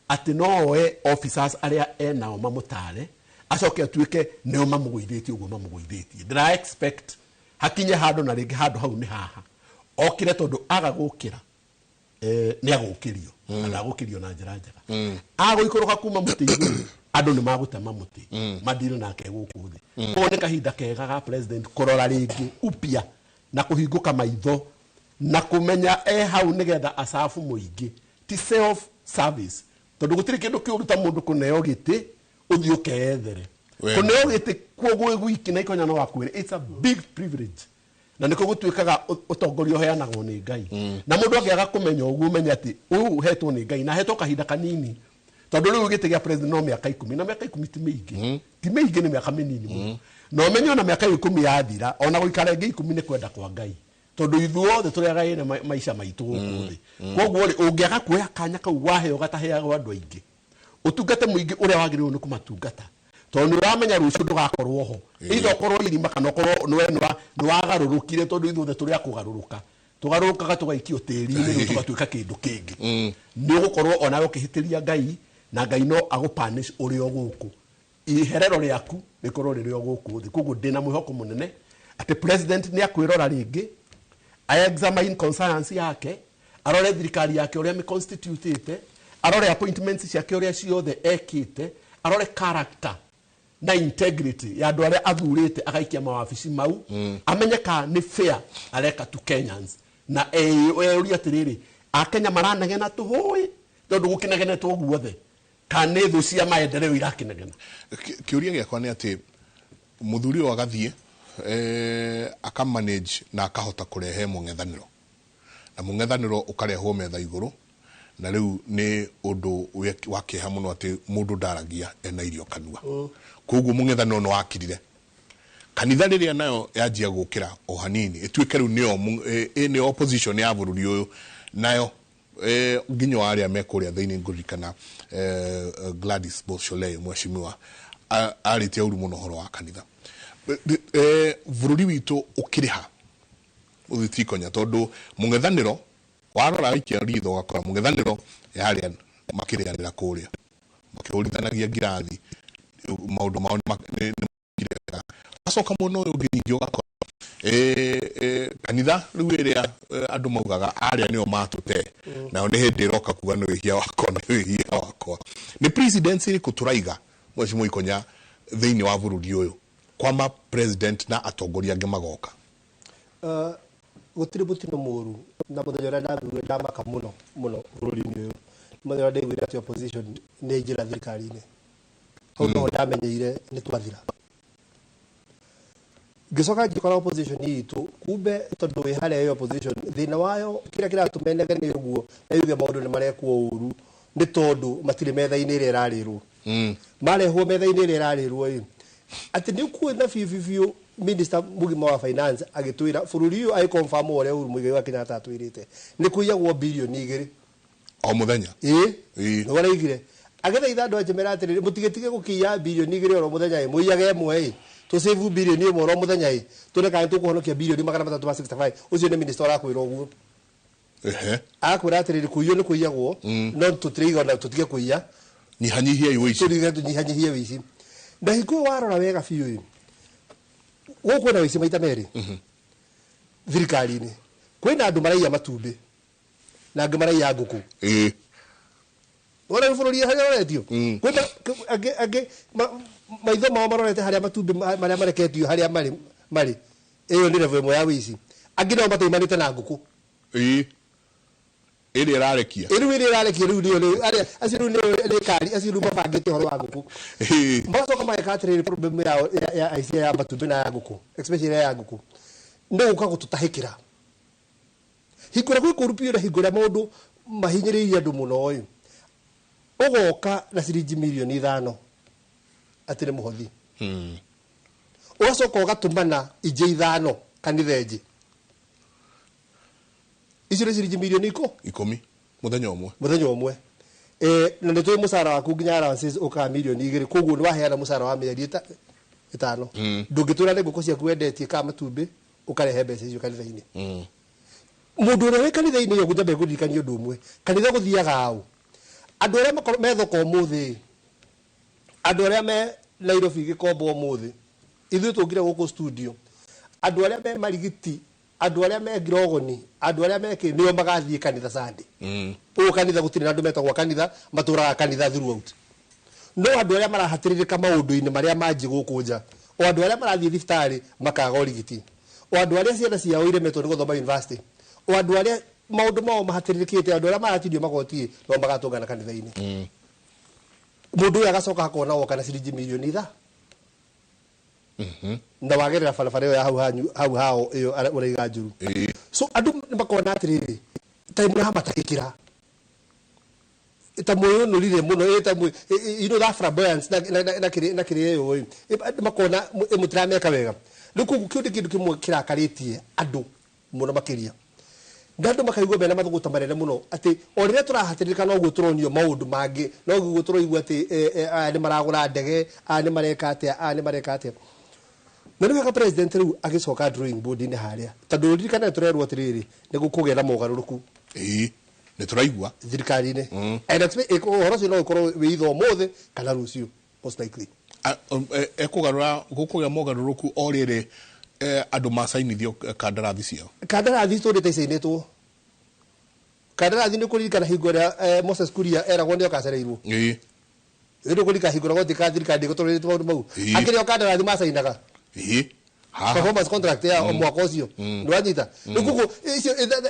atĩ no oe officers arĩa enao mamũtare acoke atuĩke nĩo mamũgũithĩtie ũguo mamũgũithĩtie ndĩra expect hakinye handũ na rĩngĩ handũ hau nĩ haha okire tondũ aga gũkĩra nĩ agũkĩrio na agũkĩrio na njĩra njega agũikũrũka kuma mũtĩ igũrũ andũ nĩ magũtema mũtĩ madire nake gũkũ thĩ koguo nĩ kahinda kega ga president kũrora rĩngĩ upya na kũhingũka maitho na kũmenya hau nĩgetha asafu mũingĩ ti self service tondũ gũtirĩ kĩndũ kĩũruta mũndũ kũneo gĩtĩ ũthiĩ ũkeethere kũneo gĩtĩ kuoguo gwiki na ikonya no wakwĩre it's a big privilege na nĩko gũtuĩkaga ũtongoria ũheanagwo nĩ Ngai na mũndũ angĩaga kũmenya ũguo menya atĩ ũyũ hetwo nĩ Ngai na hetwo kahinda kanini tondũ rĩu gĩtĩ gĩa president no mĩaka 10 na mĩaka 10 ti mĩingĩ nĩ mĩaka mĩnini mũno no menye ona mĩaka 10 yathira ona gũikara ĩngĩ 10 nĩ kwenda kwa Ngai tondũ ithuothe tũrĩagaĩre maica maitũ gũkũ thĩ koguo rĩ ũngĩaga kuoya kanya kau waheo gataheagwo andũ aingĩ ũtungate mũingĩ ũrĩa wagĩrĩirwo nĩ kũmatungata tondũ nĩ ũramenya rũciũ ndũgakorwo ho either ũkorwo irima kana ũkorwo nĩ wagarũrũkire tondũ ithuothe tũrĩ akũgarũrũka tũgarũrũkaga tũgaikio tĩri-inĩ rĩu tũgatuĩka kĩndũ kĩngĩ nĩ ũgũkorwo onawe ũkĩhĩtĩria Ngai na Ngai no agũpanish ũrĩ o gũkũ iherero rĩaku rĩkorwo rĩrĩ o gũkũ thĩ koguo ndĩna mwĩhoko mũnene atĩ president nĩ akwĩrora rĩngĩ examine conscience yake arore thirikari yake ũrĩa mĩconstitutĩte arore appointments ciake ũrĩa ciothe ekĩte arore character na integrity ya andũ arĩa athurĩte agaikia mawabici mau amenyeka nĩ fair areka tu Kenyans na ũria atĩrĩrĩ akenya maranegena tũhũĩ tondũ gũkĩnegenetwo guothe kana nĩ thũ cia maendeleo irakĩnegena kĩũria gĩakwa nĩ atĩ mũthuri ũyũ agathiĩ akamanage na akahota kũrehe mũng'ethanĩro na mũng'ethanĩro ũkarehwo metha igũrũ na rĩu nĩ ũndũ wa kĩeha mũno atĩ mũndũ ndaragia ena irio kanua koguo mũng'ethanĩro nĩ wakirire kanitha rĩrĩa nayo yanjia gũkĩra o hanini ĩtuĩke rĩu nĩyo opposition ya bũrũri ũyũ nayo nginya arĩa mekũrĩa thĩinĩ ngũririkana Gladys Bolshole mheshimiwa arĩtie ũru mũno ũhoro wa kanitha bũrũri witũ ũkĩrĩha ũthitikonya tondũ mũng'ethanĩro warora aikia ritho ũgakora mũng'ethanĩro yarĩa makĩrĩanĩra kũrĩa makĩhũrithanagia ngirathi maũndũ mao nĩ makĩrĩaga acoka mũno ũyũ ũngĩ ningĩ ũgakora kanitha rĩu ĩrĩa andũ maugaga arĩa nĩo matũte nayo nĩ hĩndĩ ĩroka kuga nĩ wĩhia wakwa na wĩhia wakwa nĩ presidency ĩrĩkũ tũraiga mheshimiwa Ikonya thĩinĩ wa bũrũri ũyũ kwama president na atongoria angĩ magoka gũtirĩ mũtino mũru na mũthenya ũrĩa ndathurire ndamaka mũno bũrũri-inĩ ũyũ mũthenya ũrĩa ndaiguire atĩ opposition nĩ njĩra thirikari-inĩ hau no ndamenyeire nĩ twathira ngĩcoka ngĩkora opposition itũ kumbe tondũ wĩ harĩa ĩyo opposition thĩna wayo kĩrĩa kĩratũmenegania ũguo na yuge maũndũ nĩ marekwo ũru nĩ tondũ matirĩ metha-inĩ ĩrĩa ĩrarĩrwo marehwo metha-inĩ ĩrĩa ĩrarĩrwo atĩ nĩ kuona biũ minister mugima wa finance agĩtwĩra bũrũri ũyũ agĩconfirm ũrĩa Uhuru Muigai wa Kenyatta atwĩrĩte nĩ kũiyagwo bilioni 2 o mũthenya nĩ waraigire agethaitha andũ aje meratirĩ mũtigetige gũkinya bilioni 2 oro mũthenya mũiyage ĩmwe to save bilioni 1 oro mũthenya tũreka tũkũhonokia bilioni 365 ũcio nĩ minister arakwĩra ũguo akwĩra atĩrĩrĩ kũiywo nĩ kũiyagwo no tũtirĩiga na tũtige kũiya nyihanyihia iwici tũnyihanyihie wici na hingo warora wega biũ gũkũ na wici maita merĩ thirikari-inĩ kwĩna andũ maraiya matumbĩ na angĩ maraiya ngũkũ wala bũrũri harĩa ũretio kwĩna angĩ maitho mao marorete harĩa matumbĩ marĩa mareketio harĩa marĩ ĩyo nĩ level ĩmwe ya wici angĩ nao mataimanĩte na ngũkũ ĩrĩa ĩrarekia rĩu nĩyo arĩa acio rĩu nĩ kari acio rĩu mabangĩte ũhoro wa ngũkũ magacoka mageka atĩrĩrĩ problem ya aici ya matumbĩ na ya ngũkũ especially ya ngũkũ no gũka gũtũtahĩkĩra hingo ĩrĩa gwĩ kũru piũ na hingo ĩrĩa maũndũ mahinyĩrĩirie andũ mũno ũyũ ũgoka na ciringi milioni 5 atĩ nĩ mũhothi ũgacoka ũgatũmana ije 5 kanitha ĩngĩ icio nĩ ciringi milioni 10 mũthenya ũmwe na nĩ tũĩ mũcara waku nginya allowances ũkaga milioni 2 koguo nĩ waheana mũcara wa mĩeri 5 ndũngĩtũra nĩ ngũkũ ciaku wendetie ka matumbĩ ũkarehe mbeca icio kanitha-inĩ mũndũ ũrĩa wĩ kanitha-inĩ yo gũthiĩ kũririkania ũndũ ũmwe kanitha gũthiaga au andũ arĩa me thoko ũmũthĩ andũ arĩa me Nairobi Gĩkombo ũmũthĩ ithuĩ tũngire gũkũ studio andũ arĩa me Marigiti andũ arĩa me Ngirogoni andũ arĩa me nĩo magathiĩ kanitha Sunday ũũ kanitha gũtirĩ na andũ metagwo kanitha matũraga kanitha throughout no andũ arĩa marahatĩrĩrĩka maũndũ-inĩ marĩa manji gũkũ nja o andũ arĩa marathiĩ thibitarĩ makaga ũrigiti o andũ arĩa ciana ciao iremetwo nĩ gũthoma university o andũ arĩa maũndũ mao mahatĩrĩrĩkĩte andũ arĩa maratirio magoti no magatũngana kanitha-inĩ mũndũ ũyũ agacoka akona woka na ciringi milioni 5 na wagerera barabara ĩyo ya hau hao ĩyo ũraiga njuru so andũ nĩ makona atĩrĩrĩ time ũramatahĩkĩra tamwe nurire mũno tamwe you know that flamboyance na kĩrĩa ĩyo makona mũtirameka wega rĩu kũu kĩndũ kĩmwe kĩrakarĩtie andũ mũno makĩria andũ makaigua mena mathũgũta manene mũno atĩ o rĩrĩa tũrahatĩrĩrĩka no guo tũronio maũndũ mangĩ no guo tũroigua atĩ aya nĩ maragũra ndege aya nĩ mareka atĩa na nĩ wega president rĩu agĩcoka drawing board-inĩ harĩa tondũ ririkana tũrerwo atĩrĩrĩ nĩ gũkũgĩa na mogarũrũku nĩ tũraigua thirikari-inĩ ũhoro ũcio no ũkorwo wĩ itho ũmũthĩ kana rũciũ most likely gũkũgĩa mogarũrũku o rĩrĩ andũ macainithio kandarathi ciao kandarathi tũrĩte icainĩtwo kandarathi nĩ kũririkana hingo ĩrĩa Moses Kuria eragwo nĩ okacereirwo nĩ kũririkana hingo ĩrĩa gũtika thirikari gũtũrĩte maũndũ mau akĩrĩ kandarathi macainaga performance contract ya mwaka ũcio nĩ wanyita rĩu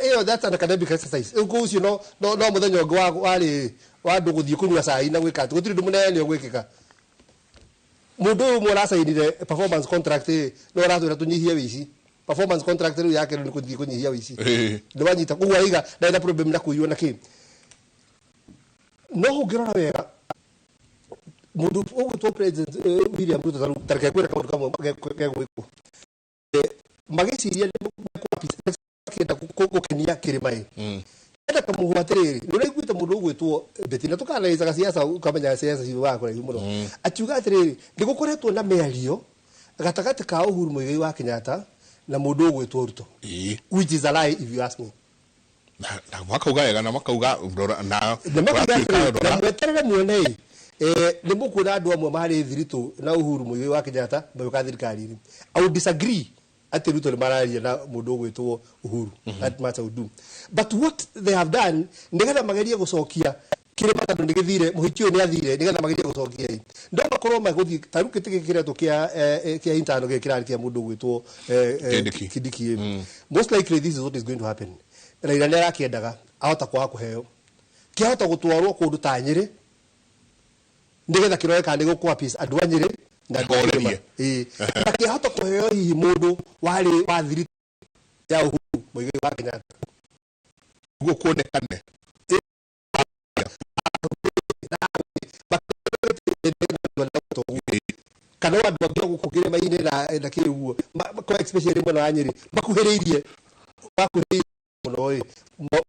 ĩyo that's an academic exercise rĩu ũcio no mũthenya ũngĩ wa andũ gũthiĩ kũnyua cai na gwĩka atĩ gũtirĩ ũndũ mũnene ũgwĩkĩka mũndũ ũyũ mũracainire performance contract no aratwĩra tũnyihie wici performance contract rĩu yake nĩ gũthiĩ kũnyihia wici nĩ wanyita koguo aiga ndaenda problem na kũiywo na kĩ no ũngĩrora wega mũndũ ũgũtwo president William Ruto tarĩka kwĩra kaũndũ kamwe gegwĩkwo magĩciria nĩkenda gũkenia kĩrĩma enda kamũhũ atĩrĩrĩ nĩ ũraiguĩte mũndũ ũgwĩtwo Beti na tũkanaicaga ciaca ukamenya ciaca ciĩ wa kũraihu mũno akiuga atĩrĩrĩ nĩ gũkoretwo na mĩario gatagatĩ ka Uhuru Muigai wa Kenyatta na mũndũ ũgwĩtwo Ruto which is a lie if you ask me na makauga wega na makauga na mweterere muone nĩ mũkuona andũ amwe marĩ thiritũ na Uhuru Muigai wa Kenyatta magĩũka thirikari-inĩ I would disagree atĩ Ruto nĩ mararia na mũndũ ũgwĩtwo Uhuru that much I would do but what they have done nĩgetha magerie gũcokia kĩrĩma tondũ nĩ gĩthire mũhiki ũyũ nĩ athire nĩgetha magerie gũcokia ndo makorwo magũthiĩ tarũ kĩtĩ gĩkĩretwo kĩa intano gĩkĩrarĩ kĩa mũndũ ũgwĩtwo Kindiki most likely this is what is going to happen Raila nĩ arakĩendaga ahota kwaga kũheo kĩahota gũtwarwo kũndũ ta Nyĩrĩ nĩgetha kĩroeka nĩ gũkwa peace andũ a Nyĩrĩ na ngorerie na kĩahota kũheo hihi mũndũ warĩ wa thiri ya Uhuru Muigai wa Kenyatta gũkuonekane kana andũ angĩ gũkũ kĩrĩma-inĩ na kĩrĩguo especially mwena wa Nyĩrĩ makuhĩrĩirie mũno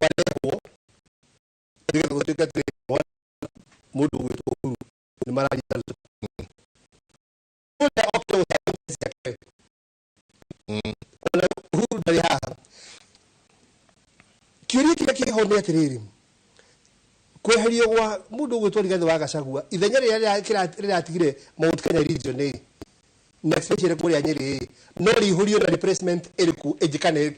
marehwo nĩgetha gũtuĩka mũndũ gwĩtwo ni mararia Kuna okto yake. Kuna huru ndari haha. Kiuria kile kihone atiriri. Kweherio gwa mundu gwitwari gathe wa Gachagua. Ithenya rĩrĩa atigire Mount Kenya region ni. Na especially kuri Nyeri. No rihurio na replacement iriku ejikane.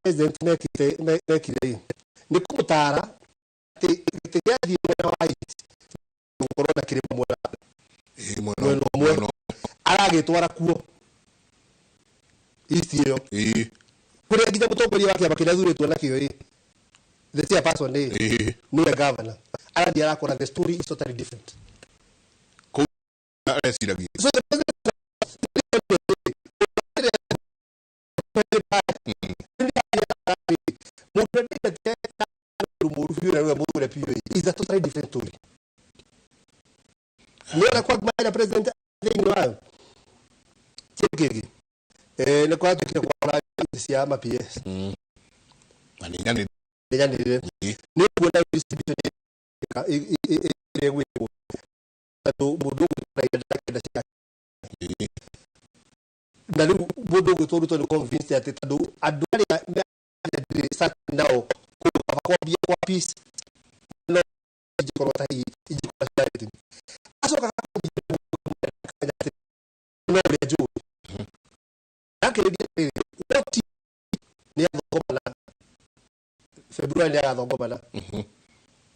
President nekire ni kumutara tigiathie mwena wa east gukorwo na kirimo mwena aragitwara kuo east iyo kuria nginya mutongoria wake abakinya thuritwo nakio the chairperson ni governor arathi arakora the story is totally different so is a totally different story. Nora kwa gmana president ngwa. Chekegi. Ne kwa tukira kwa sia ma PS. Ani yani ne kwa distribution ile wewe. Tato bodo na sia. Na lu bodo go to convince that tado adwari sat now kwa peace. No, ijikorota hii ijikorota hii asoka no rejo akiridi oti ni athogomana February ni athogomana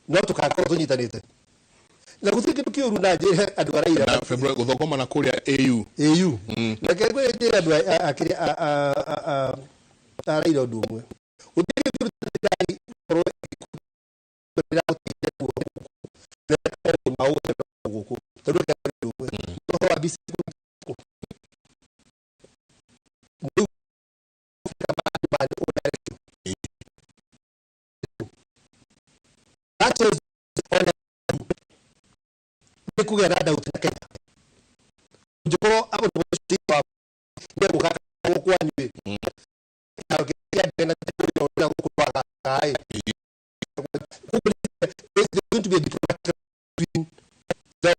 no tukakora tunyitanite na guthike tukiuru na je andu araira na February guthogomana kuria AU na kegwe ndira andu akiri araira undu umwe uthike turutani ro kugerada utakenya joko abo ndiwa ndio kaka kwa niwe ya tena tena kwa kai is going to be a diplomatic between the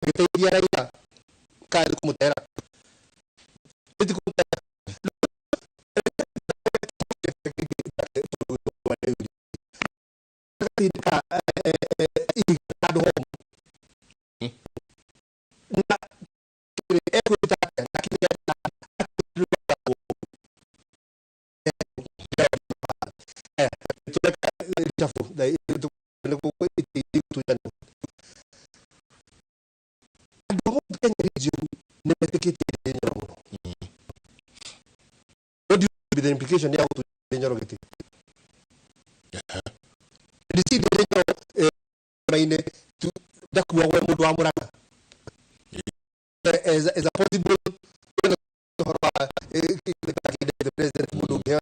Italia kai kumutera What do you be the implication here to danger get? You see the danger to that kuwa mudu wa murana. As a possible the president mudu gera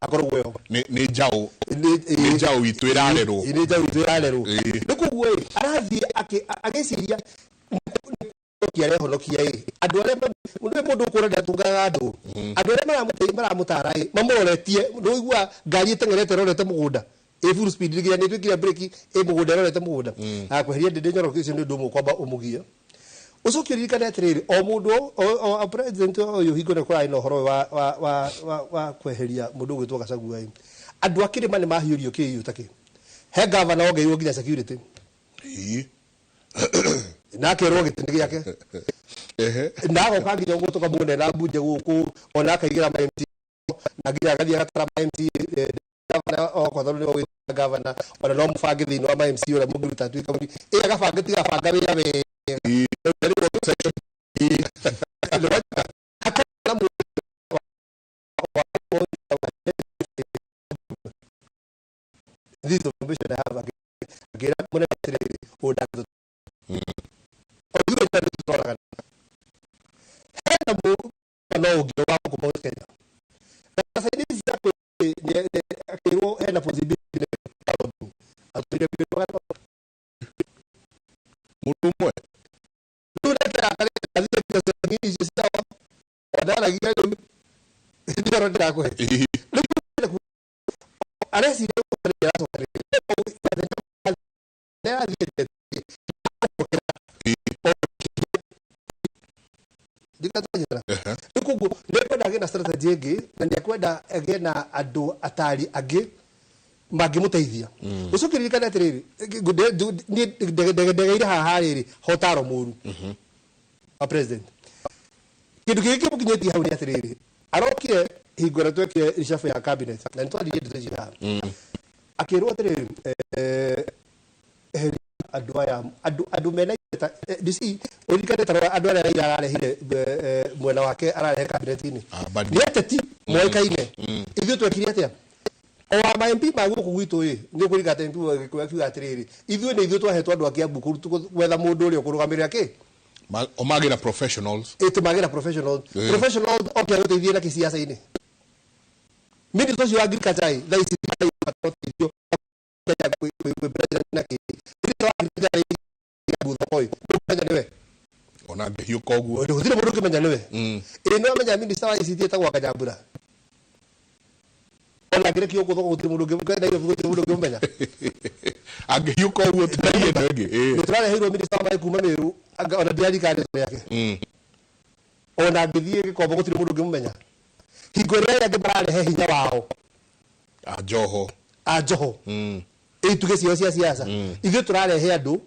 akoro ni jao itwirarero ni jao itwirarero nikuwe arathi ageciria kiare honokia andu are mundu ukura ndatungaga andu are maramutara mamoretie nduigua ngari tengerete rorete mugunda full speed nginya ni twikira break mugunda rorete mugunda akweheria ndinde nyoroka icio ni ndu mukwamba umugia ucoki ririkane atiriri o mundu o president uyu hingone kwa ino horo wa kweheria mundu gwitwa Gachagua andu akirima ni mahiurio kiyu taki he governor ogeirwo nginya security na kerwo gitindi giake na go kangi ngo to kabune na buje guku ona kaigira ma MC na gira gathi gatara ma MC governor o ko thoro ni governor ona no mufangi thini wa ma MC ora mugiruta twika muri agabanga tiga banga wira we this information I have again when I say oh that no go wa ko mo Kenya na sa this that akiro na possibility atire kwa mutu mwe tu na kare kazi ni sawa odara gina ndio ndakwe aresi nikugu nekwenda agä na strategy ĩngĩ na nĩekwenda agĩe na andũ atari angĩ mangĩmũteithia ũcokeririkane atĩrĩrĩ ndegeire haha rĩrĩ hotaro mũru wa president kĩndũ kĩngĩ kĩmũkinyĩtie hau nĩ atĩrĩrĩ arokire hingo ĩrĩa twekire reshuffle ya cabinet na nĩtwaririe ndeto haha akĩrwo atĩrĩrĩ andũ aya andũ mena DC ũrikane tarwa andũ arĩa ira ararehire mwena wake ararehe cabinet-inĩ nĩ ateti moĩkaine ithuĩ twekire atĩa o ma MP ma gũkũ gwitũ ĩ nĩ kũrika atĩ MP wakiuga atĩrĩrĩ ithuĩ nĩ ithuĩ twahetwo andũ a Kiambu gwetha mũndũ ũrĩa ũkũrũgamĩrĩra kĩ Omagina professionals. Magina professionals. Professionals okay gũteithia na kisiasa-inĩ. Mimi ndio sio agriculture tha ici patotio na kĩ. Ndio agriculture butoi. Niwe. Ona ngĩhiũ koguo. Ndio thire mũndũ kĩmenya niwe. Nĩ amenya minister wa ICT etagwo Kanyambura. Ona ngire kĩyo gũthogwo mũndũ ũngĩ na mũndũ ũngĩ ũmenya. Angĩhiũ koguo tũtarie ndege. Nĩ tũrareheirwo minister wa kuma Meru ona ndiari kare yake ona ngithie gikombo gutire mundu ngimumenya hingo ĩrĩa yake bararehe hinya wao a Joho ituge cio cia siasa ithuĩ tũrarehe andũ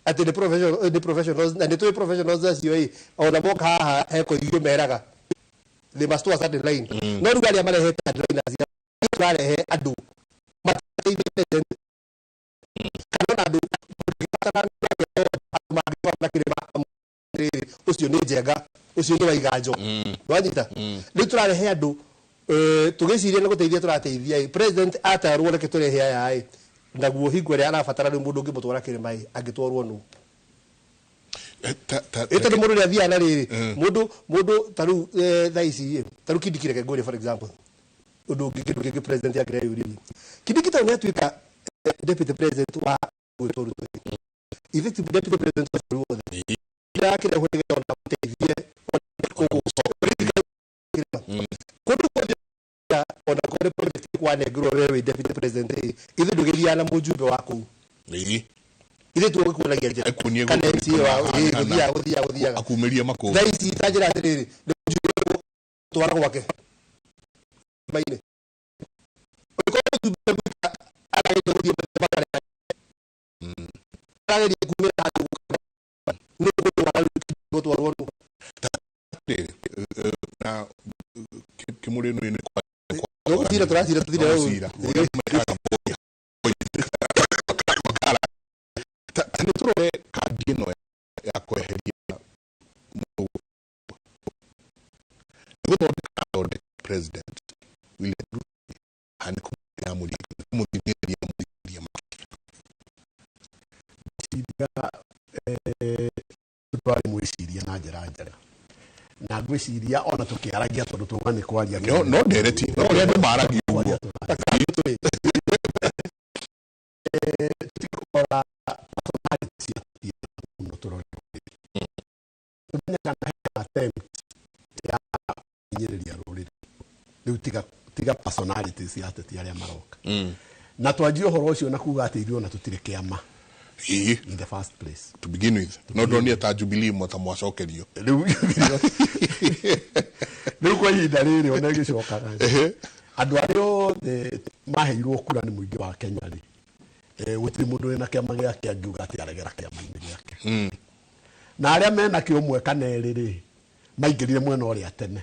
atĩ nĩ professionals na nĩ tũĩ professionals acio ona moka haha heko igio meraga they must was at the line no rĩu arĩa marehete line acio tũrarehe andũ mateithĩte kana andũ ucio ni njenga ucio ni waiganjo wanyita ni turarehe andu tugiciria ni guteithia turateithia president atarwo reke turehe aya naguo hingo ria arabatara ni mundu ngimutwara kirima angitwarwo nu ita ni mundu ria thia na riri mundu taru thaici taru kidikire ngore for example undu ngiki president ya grey uri kidikita ni atuika deputy president wa guturu effective deputy president of Bũrũri kile hwege ona mteithie ona kore project kwa negro wewe deputy president ithe ndugithia na mujumbe waku ithe tugukunagia njira kana MC wa guthia akumiria makũ thaisi tajira atiriri twara gwake maine na Kĩmũrĩ nĩ kwa tira tanĩtũrore kandi ĩno ya kweheria gũthondeka president William Ruto hani kũmũthia twari mwiciria na njĩra njega na ngwiciria ona tukiaragia tondu tugani kwaria no ndereti no ria ndu maragia uguo tiga personalities ya ateti aria maroka na twanjie uhoro ucio na kuga ati ithuĩ ona tutire kiama in the first place to begin with no ndonire ta Jubilee mota mwacokerio rĩu kwa ihinda rĩrĩ ona ĩgĩcokaga andũ arĩa othe maheirwo kura nĩ mũingĩ wa Kenya rĩ gũtirĩ mũndũ wĩna kĩama gĩake angiuga atĩ aregera kĩama-inĩ gĩake na arĩa mena kĩo ũmwe kana erĩ rĩ maingĩrire mwena ũrĩa tene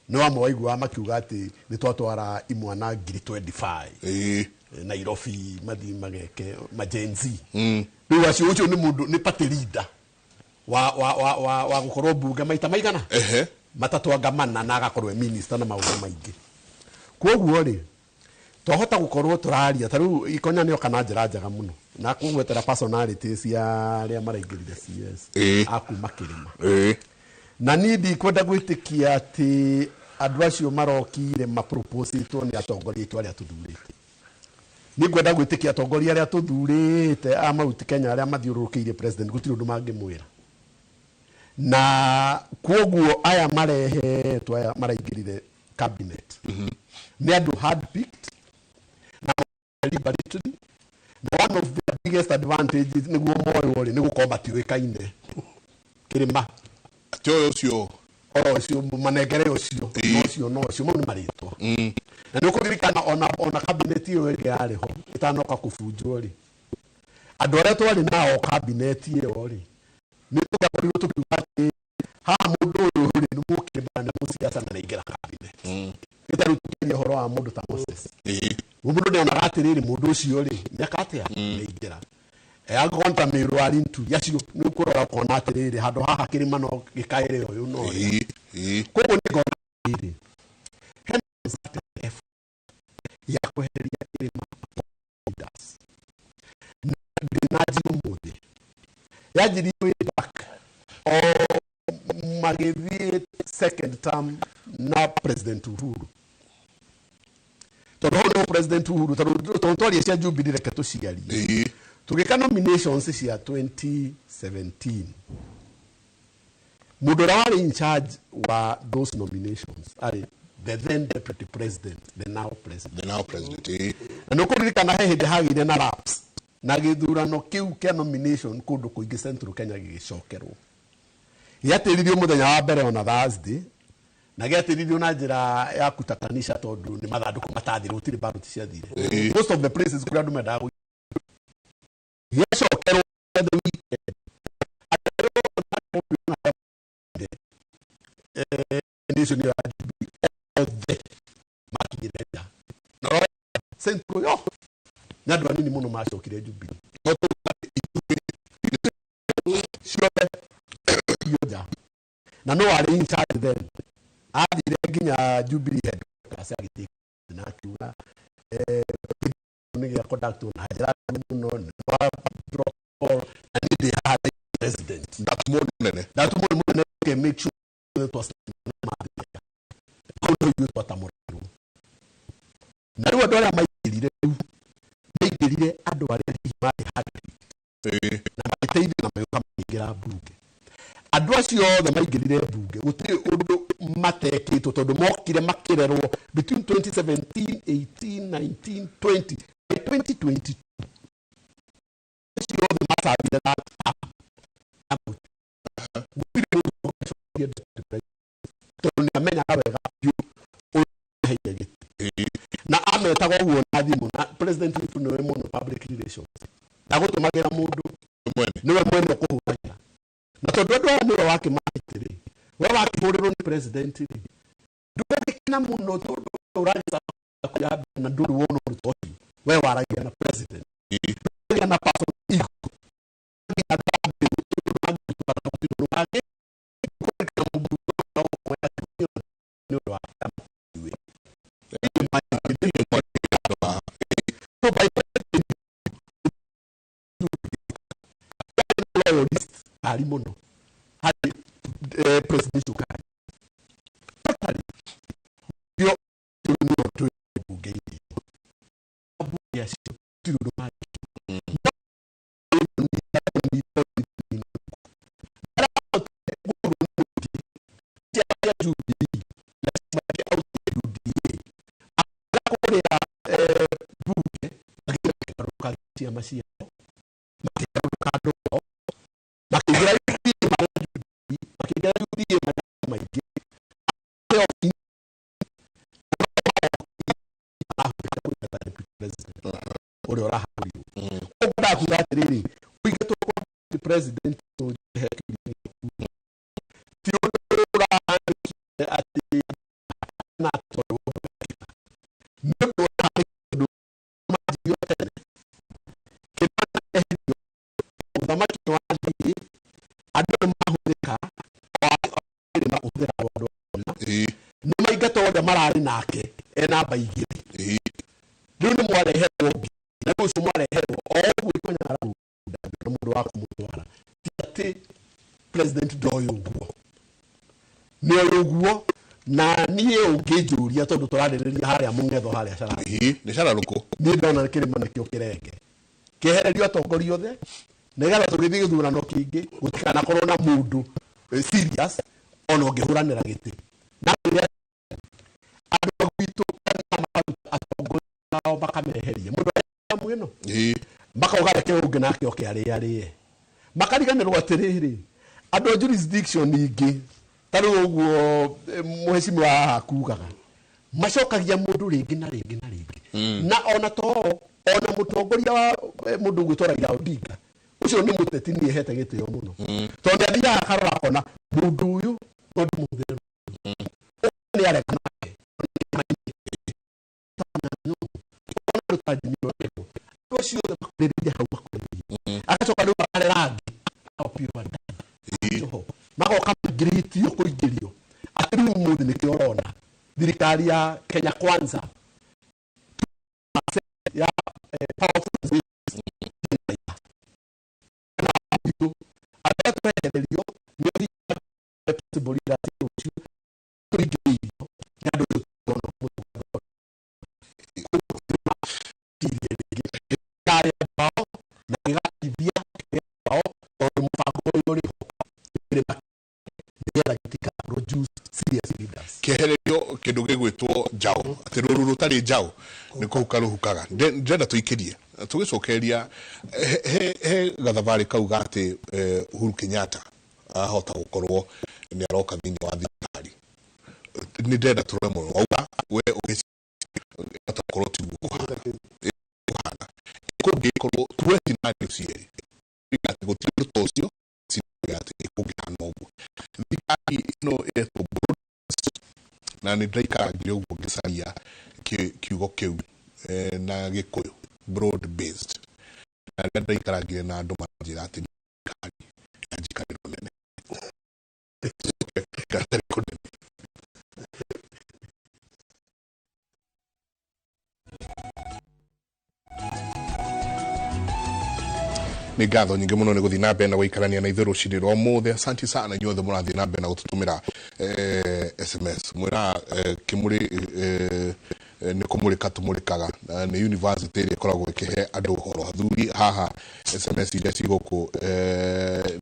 no amwe waiguaga makiuga atĩ nĩ twatwara imwana 25 Nairobi mathi mageke majenzi rĩu acio ũcio nĩ mũndũ nĩ party leader wa gũkorwo mbunge maita maigana matatũ angamana na agakorwo minister na maũndũ maingĩ kwoguo rĩ twahota gũkorwo tũraria ta rĩu ikonya nĩyo kana njĩra njega mũno na kũgwetera personalities ya arĩa maraingĩrire CS akuma kĩrĩma na niĩ ndikwenda gwĩtĩkia atĩ andũ acio marokire mapropositwo nĩ atongoria aitũ arĩa tũthurĩte ni gwenda gwĩtĩkia atongoria arĩa tũthurĩte a Mount Kenya arĩa mathiũrũrũkĩire president gũtirĩ ũndũ mangĩmwĩra na kwoguo aya marehetwo aya maraingĩrire cabinet nĩ andũ handpicked na deliberately, na one of the biggest advantages nĩguo moyo nĩ gũkorwo matiũĩkaine kĩrĩma Tio ũcio ũcio manengere ũcio no ũcio mũno marĩtwa na nĩ ũkũririkana ona cabinet ĩyo ĩrĩa yarĩho ĩtanoka kũbunjwo rĩ andũ arĩa twarĩ nao cabinet ĩyo rĩ nĩ tũgakorirwo tũkiuga atĩ haha mũndũ ũyũ rĩ nĩ mũkĩrĩma nĩ mũciaca na naingĩra cabinet gĩtarĩ tũkĩria ũhoro wa mũndũ ta Moses mũndũ nĩ onaga atĩrĩrĩ mũndũ ũcio rĩ nĩaka atĩa naingĩra angĩkorwo ta mĩrũ arĩ ntu yacio nĩ ũkũrora ũkona atĩrĩrĩ handũ haha kĩrĩma no gĩkaĩre ũyũ no koguo nĩ ngona atĩrĩrĩ ya kwehereria kĩrĩma na njĩra mũthĩ yanjirie way back magĩthiĩ second term na President Uhuru tondũ hau nĩho President Uhuru tondũ twaria cia Jubilee reke tũciarie tũgĩka nominations cia 2017 mũndũ ũrĩa warĩ in charge wa those nominations arĩ the then deputy president, the now president. Na nĩ ũkũririkana he hĩndĩ hagĩire na lapse na gĩthurano kĩu kĩa nomination kũndũ kũingĩ Central Kenya gĩgĩcokerwo gĩatĩririo mũthenya wa mbere on a Thursday na gĩatĩririo na njĩra ya kutatanisha tondũ nĩ mathandũkũ matathirwo gũtirĩ ballot ciathire most of the places kũrĩa andũ mendaga gĩacokerwo the weekend nation ya othe makinyĩrĩria no Central yo na andũ anini mũno macokire Jubilee na no arĩ in charge then athire nginya Jubilee headquarters agĩtĩka na akiuga nĩ gĩa conduct na njĩra mũno na nĩ ndĩ president that's more can make sure that was na rĩu andũ arĩa maingĩrire andũ arĩa marĩ handĩ na magĩteithio na magĩũka maingĩra mbunge andũ acio othe maingĩrire mbunge gũtirĩ ũndũ matekĩtwo tondũ mokire makĩrerwo between 2017 18 19 20 2022 acio othe macabire na tondũ nĩ amenyaga wega na ametagwo ũguo na thimũ na president witũ nĩwe mũno public relations ndagũtũmagĩra mũndũ nĩwe mwene kũhũragĩra na tondũ andũ aya nĩwe wakĩmahĩtĩrĩ we wakĩhũrĩrwo nĩ president rĩ ndũgĩkena mũno tondũ ũragĩca na ndũrĩ wona ũndũ ta ũcio we waragia na president waragia na person ego ari muno hari president ukari totally yo no to bunge bunge ya tiro do mali president marari nake ena baigire riu ni mwareherwo na rucio mwareherwo ogwo ikonyara na mundu wa kumutwara ti president ndoyo guo ni oguo na niĩ ũngĩnjũria tondũ tũrarĩrĩria harĩa mũngetho harĩa cara nĩ cara rũkũ niĩ ndona kĩrĩma nĩkĩo kĩrenge kĩehererio atongoria othe nĩgetha tũgĩthiĩ gĩthurano kĩingĩ gũtikanakorwo na mũndũ serious ona ũngĩhũranĩra gĩtĩ na witũ atongoria nao makameheria mũndũ mwĩno ĩ makauga reke ũngĩ nake oke arĩe makariganĩrwo atĩrĩrĩ andũ a jurisdiction ingĩ tarĩ ũguo mũhecimiwa haha kugaga macokagia mũndũ rĩngĩ na rĩngĩ na rĩngĩ na ona to ona mũtongoria wa mũndũ gwĩtwo Raila Odinga ucio nĩ mũteti nĩ ehete gĩtĩo mũno tondũ athiaga akarora akona mũndũ ũyũ no ndĩmũhũthĩre nĩ areka nake ucio makurĩrĩria hau makurĩrĩria agacoka rĩu akarera ngĩ magoka mangĩrĩtio kũingĩrio atĩ rĩu mũndũ nĩkĩo ũrona thirikari ya Kenya Kwanza ya powerful atatuehererio nĩ possible that ucio kũingĩrio na andũ kehererio kĩndũ gĩgwĩtwo njaũ atĩ rũrũ rũtarĩ njaũ nĩ kũhuka rũhukaga ndĩrenda tũikĩrie tũgĩcokeria he gathabarĩ kauga atĩ Uhuru Kenyatta ahota gũkorwo nĩ aroka thĩinĩ wa thirikari nĩ ndĩrenda tũrore mũno wauga we ũgĩhota gũkorwo tiguo kũhana kũngĩkorwo tuwe scenario cierĩ atĩ gũtirĩ ũndũ ũcio scenario atĩ kũngĩhana ũguo thirikari ĩno ĩretwo na nĩ ndaikaragire ũguo ngĩcaria kiugo kĩu na Gĩkũyũ broad based na rĩrĩa ndaikaragire na andũ manjĩra atĩ thirikari ya njikarĩro nene nĩ ngatho nyingĩ mũno nĩ gũthiĩ na mbere na gũikarania na ithuĩ rũcinĩ rwa ũmũthĩ asanti sana inyuothe mũrathiĩ na mbere na gũtũtũmĩra SMS mwĩra Kĩmũrĩ nĩ kũmũrĩka tũmũrĩkaga nĩ university ĩrĩa ĩkoragwo ĩkĩhe andũ ũhoro athuri haha SMS iria cigũkũ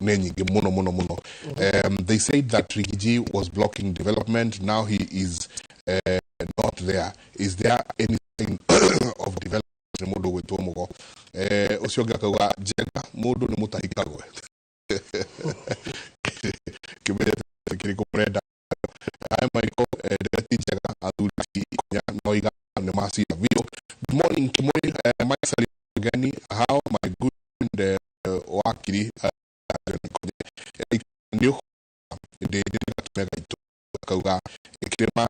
nĩ nyingĩ mũno mũno mũno they said that Rigiji was blocking development now he is not there is there anything of development mũndũ gwĩtwo mũgo ũcio ũngĩ akauga njenga mũndũ nĩ mũtahikagwe kĩmenya kĩrĩkũ mũrenda aya maiko ndĩreti njega athuri ikonya noiga nĩ macira biũ. Good morning Kĩmũrĩ my salary gani how my good friend wakiri ndio ndĩ gatũmega itu akauga kĩrĩma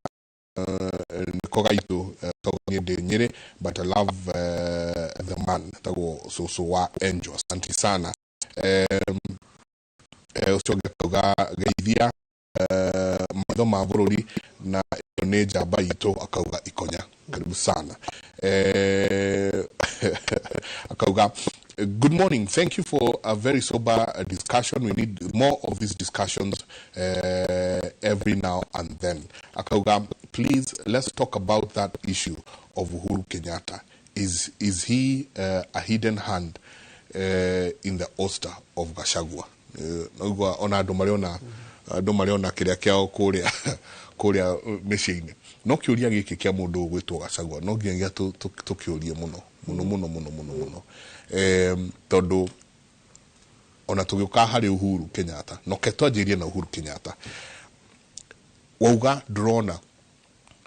nĩko gaitũ tognie ndĩ Nyĩrĩ but I love the man tagwo Susu wa Angel asante sana ũcio akauga geithia maitho ma Bũrũri na nĩ njamba itũ akauga ikonya karibu sana akauga good morning. Thank you for a very sober discussion. We need more of these discussions every now and then. Akauga, please, let's talk about that issue of Uhuru Kenyatta. Is he a hidden hand in the oster of Gachagua? Ona andũ mariona kĩrĩa kĩao kũrĩa mĩciĩ-inĩ no kĩũria gĩkĩ kĩa mũndũ gwĩtwo Gachagua no nginya tũkĩũrie mũno tondũ ona tũgĩũka harĩ Uhuru Kenyatta no ketwanjĩrie na Uhuru Kenyatta wauga ndũrona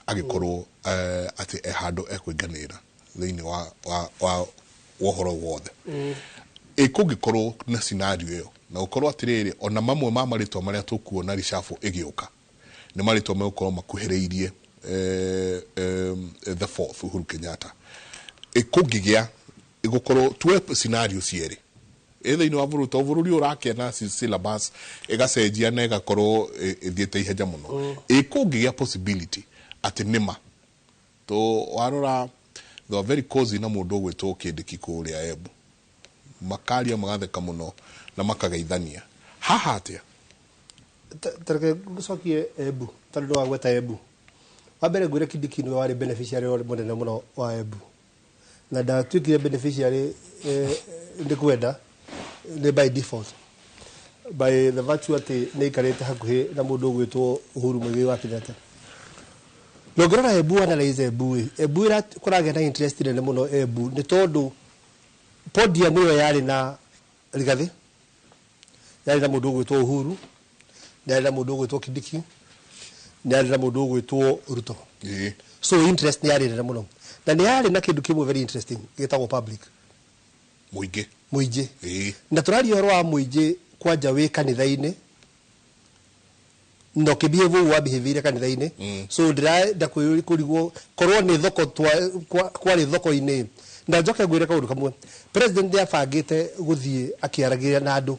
agĩkorwo atĩ handũ ekũinganĩra thĩinĩ wa ũhoro wothe ĩkũngĩkorwo na scenario ĩyo na ũkorwo atĩrĩrĩ ona mamwe ma marĩtwa marĩa tũkuona reshuffle ĩgĩũka nĩ marĩtwa megũkorwo makuhĩrĩirie the fourth Uhuru Kenyatta ĩkũngĩgĩa ĩgũkorwo tuwe scenario cierĩ thĩinĩ wa bũrũri ũrakena syllabus ĩgacenjia na ĩgakorwo ĩthiĩte ihenya mũno ĩkũngĩgĩa possibility atĩ nĩma to warora they are very cozy na mũndũ ũgwĩtwo Kĩndĩki kũrĩa Embu makaria magatheka mũno na makageithania haha atĩa tareke gũcokie Embu tondũ wa gweta Embu wa mbere ngwĩre Kĩndĩki nĩ warĩ beneficiary mũnene mũno wa Embu na ndatuĩkire beneficiary nĩ kwenda nĩ by default by the virtue atĩ nĩ ikarĩte hakuhĩ na mũndũ ũgwĩtwo Uhuru Mũigai wa Kenyatta Nongorora Embu analyze Embu ira kũragĩa na interest nene mũno Embu nĩ tondũ podium ĩyo yarĩ na Rigathi, yarĩ na mũndũ ũgwĩtwo Uhuru, yarĩ na mũndũ ũgwĩtwo Kindiki, yarĩ na mũndũ ũgwĩtwo Ruto. So interest nĩ yarĩ nene mũno, na nĩ yarĩ na kĩndũ kĩmwe very interesting gĩtagwo public mũingĩ. Na tũraria ũhoro wa mũingĩ kwanja wĩ kanitha-inĩ no kĩbihave wa behavior kanitha-inĩ. So ndĩrenda kũrigwo korwo nĩ thoko kwarĩ thoko-inĩ na njoke ngwĩre kaũndũ kamwe. President nĩabangĩte gũthiĩ akĩaragĩria na andũ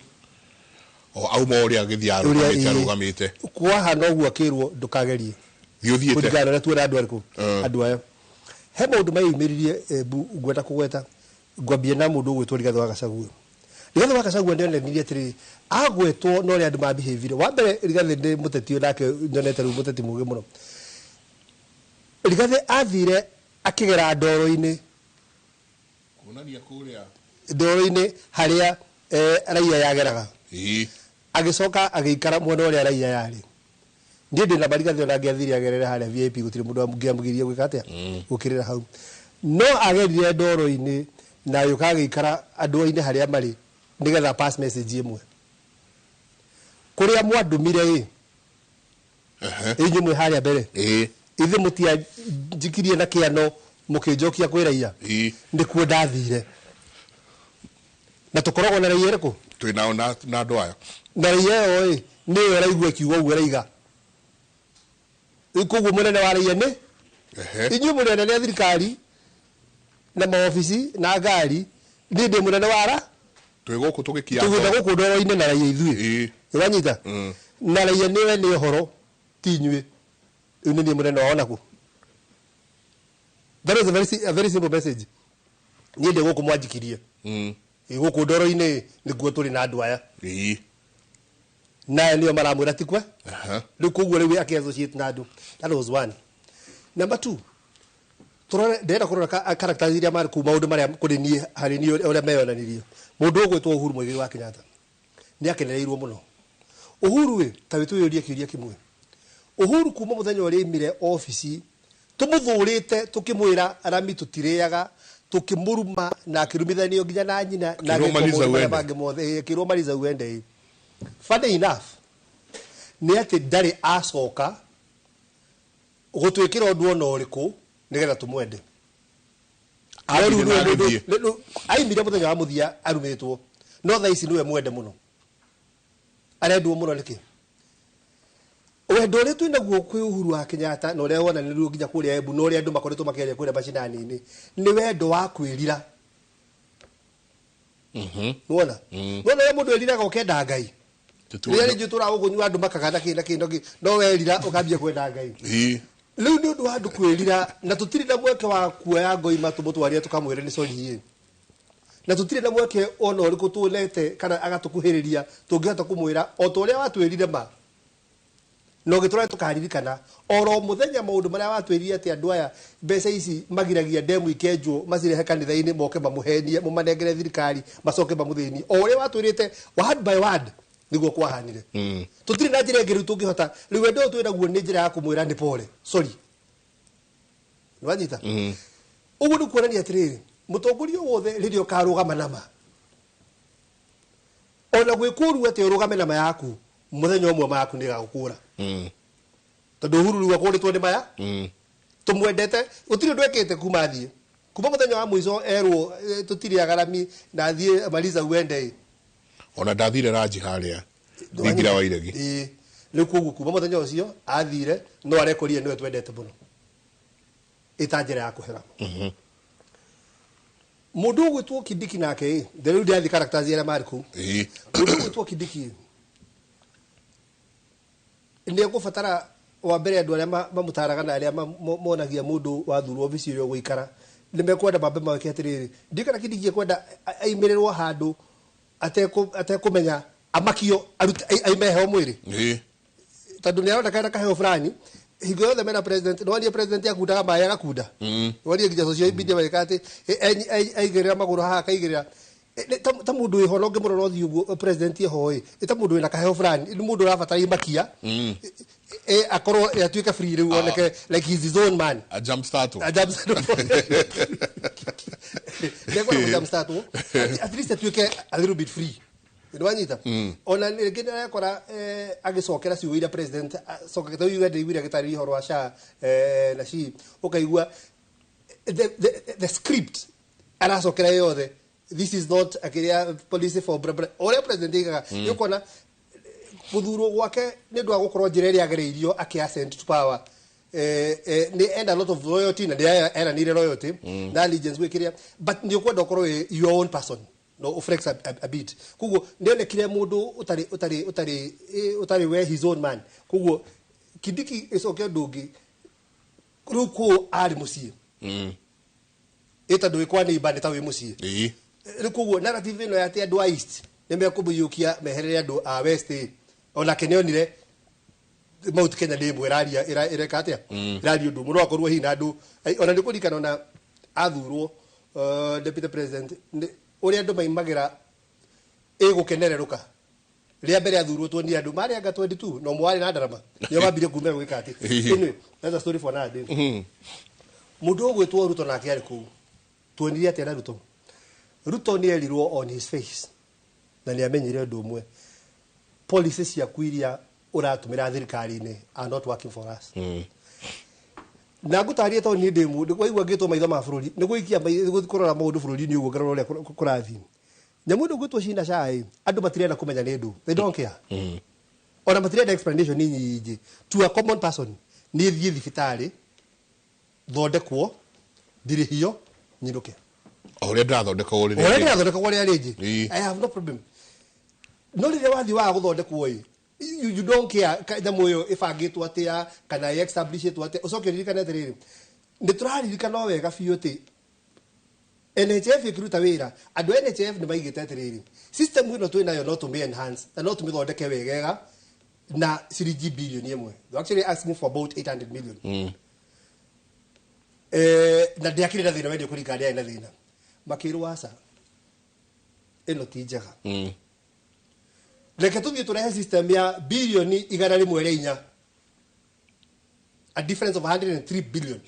auma ũrĩa agĩthiĩ arũgamĩte kwahana ũguo akĩrwo ndũkagerie kũringana na tuona andũ arĩkũ andũ aya. He maũndũ mayumĩririe Embu ngwenda kũgweta, ngwambia na mũndũ ũgwĩtwo Rigathi wa Gachagua. Rigathi wa Gachagua nĩonanirie atĩrĩrĩ agwetwo no ũrĩa andũ mabehavior. Wa mbere Rigathi nĩ mũteti nake nyonete rĩu mũteti mũgĩ mũno. Rigathi athire akĩgera ndoro-inĩ kuonania kũrĩa ndoro-inĩ harĩa raia yageraga, agĩcoka agĩikara mwena ũrĩa raia yarĩ. Ndiĩ ndĩ na Rigathi ona angĩathire agerere harĩa VIP gũtirĩ mũndũ angĩamũgiria gwĩka atĩa gũkĩrĩra hau, no agerire ndoro-inĩ na yũka agĩikara andũ-inĩ harĩa marĩ nĩgetha pass message ĩmwe kũrĩa mwandũmire inyuĩ mwĩ harĩa mbere ithe mũtianjikirie na kĩano mũkĩnjokia kwĩ raia nĩkuo ndathire na tũkoragwo na raia ĩrĩkũ twĩnao na andũ aya na raia ĩyo nĩyo ĩraigua kiugo ũguo ĩraiga. Koguo mũnene wa raia nĩ inyuĩ mũnene nĩ thirikari na maobici na ngari niĩ ndĩ mũnene wara twĩgũkũ tũgĩkia tũgĩtha gũkũ ndoro-inĩ na raia ithuĩ ũranyita na raia nĩwe nĩ ũhoro ti inyuĩ rĩu nĩ niĩ mũnene wao naku. That is a very simple message. Niĩ ndĩ gũkũ mwanjikirie gũkũ ndoro-inĩ nĩguo tũrĩ na andũ aya na nĩo maramwĩra tikwe rĩu koguo rĩu akĩ-associate na andũ. That was one. Number two, ndĩrenda kũrora characters iria marĩ kũu maũndũ marĩa kũrĩ niĩ harĩ niĩ ũrĩa meyonanirie. Mũndũ ũgwĩtwo Uhuru Mũigai wa Kenyatta nĩ akenereirwo mũno. Uhuru ta wĩtũyũrie kĩũria kĩmwe. Uhuru kuma mũthenya ũrĩa aumire obici tũmũthũrĩte tũkĩmwĩra arami tũtirĩaga tũkĩmũruma na akĩrumithanio nginya na nyina na bangĩ mothe akĩrwo Mariza Uende. Funny enough nĩ atĩ ndarĩ acoka gũtwĩkĩra ũndũ ona ũrĩkũ nĩgetha tũmwende. Aimire mũthenya wa mũthia arumĩtwo no thaa ici nĩwe mwende mũno arendwo mũno nĩkĩ. Wendo ũrĩa twĩ naguo kwĩ Uhuru wa Kenyatta na ũrĩa wonanirio nginya kũrĩa Embu na ũrĩa andũ makoretwo makĩaria kũrĩa macinani-inĩ nĩ wendo wa kwĩrira. Wona wona mũndũ eriraga ũkenda Ngai rĩrĩa rĩngĩ tũragũkũnyua andũ makagana kĩna no werira ũkambia kwenda Ngai. Rĩu nĩ ũndũ wa andũ kwĩrira na tũtirĩ na mweke wa kuoya ngoima tũmũtwarie tũkamwĩre nĩ sorry na tũtirĩ na mweke ona ũrĩkũ tuonete kana agatũkuhĩrĩria tũngĩhota kũmwĩra o ta ũrĩa watwĩrire ma no gĩtũra tũkaririkana oro mũthenya maũndũ marĩa watwĩrire atĩ andũ aya mbeca ici magiragia ndemu ikenjwo macirehe kanitha-inĩ moke mamũhenie mũmanengere thirikari macoke mamũthĩnie o ũrĩa watwĩrĩte word by word nĩguo kwahanire. Tũtirĩ na njĩra ĩngĩ rĩu tũngĩhota rĩu wendo ũyũ twĩ naguo nĩ njĩra ya kũmwĩra nĩ pole sorry nĩwanyita. Ũguo nĩ kuonania atĩrĩrĩ mũtongoria wothe rĩrĩa ũkarũgama nama ona gwĩkũrua atĩ ũrũgame nama yaku mũthenya ũmwe mayaku nĩ gagũkũra tondũ Uhuru rĩu akũrĩtwo nĩ maya tũmwendete gũtirĩ ũndũ ekĩte kuma athiĩ kuma mũthenya wa mũico erwo tũtirĩ agarami na athiĩ Mariza Uende ona ndathire ranji harĩa thingira wa iregi rĩu koguo kuma mũthenya ũcio athire no arekorire nĩwe twendete mũno ĩta njĩra ya kũhera. Mũndũ ũgwĩtwo Kindiki nake rĩu ndĩrathi characters iria marĩ kũu. Mũndũ ũgwĩtwo Kindiki nĩ egũbatara wa mbere andũ arĩa mamũtaraga na arĩa monagia mũndũ wathurwo obici ĩrĩa ũgũikara nĩ mekwenda mambe mawĩke atĩrĩrĩ ndikana Kindiki ekwenda aimĩrĩrwo handũ atekũmenya amakio aimeheo mwĩrĩ tondũ nĩ arona kana kaheo fulani hingo yothe mena president no arie president yakundaga maĩ agakunda warie nginya social media weka atĩ aigĩrĩra magũrũ haha akaigĩrĩra ta mũndũ wĩho no ngĩmũrora ũthiũ ũguo president yeho ĩ ta mũndũ wĩna kaheo fulani nĩ mũndũ ũrabatara imakia akorwo yatuika free riu oneke like he's his own man. A jump start. At least atuike a little bit free. Ndwanyita ona ngine yakora agicokera ciuira president soka gitau yuga ndiguira gitari horo wa sha na shi ukaigua the script aracokera yothe. This is not a career policy for ore president igaga yukona kuthuro gwake ni ndwa gukorwo njira ria agereirio akiascend to power. And a lot of loyalty na era need loyalty na allegiance wekiria but ndio kwenda ukorwo your own person no flex a bit kugo ndio nekire mundu utari we his own man kugo Kindiki icoke ndungi ruko ari mucie eta ndui kwa ni bande tawe mucie kugo narrative ino ya te andu a east nimekubuyukia meherere andu a west ona kenionire Mount Kenya nĩmwe ĩreka atĩa ĩraria ũndũ mũno akorwo hihi na andũ ona nĩ kũririkana ona athurwo deputy president ũrĩa andũ maimagira ĩgũkenererũka rĩa mbere athurwo ni andũ marĩ anga 22 no mwarĩ na ndarama nĩo mambire kumĩra gwĩka atĩ anyway that's a story for another day. Mũndũ ũgwĩtwo Ruto nake arĩ kũu tuonire atĩa na Ruto nĩ erirwo on his face na nĩ amenyire ũndũ ũmwe policies ciaku iria uratumira thirikari-ini are not working for us. Na ngutarie to ni ndemu ndikwaigua ngitwo maitho ma bururi niguikia kurora maundu bururi-ini uguo ngarora uria kurathi nyamu ndu ngitwo cina cai andu matirenda kumenya ni ndu they don't care ona matirenda explanation nyingi to a common person ni thie thibitari thondekwo ndirihio nyiruke ore ndathondeka ore rĩngĩ I have no problem no rĩrĩa wathi wa guthondekwo you don't care kaida moyo ifagitwo atia kana establishitwo atia ucoke ririkana atiriri ndituraririkana wega biũ ti NHF ikiruta wira andu NHF ni maigite atiriri system ino twinayo no to be enhance na no tumithondeke wegega na ciringi bilioni ĩmwe they actually asking for about 800 million na ndiakirira thina wendio kurikari ina thina makirwa asa ino ti njega Leke tuthie turehe system ya bilioni 104 a difference of 103 billion.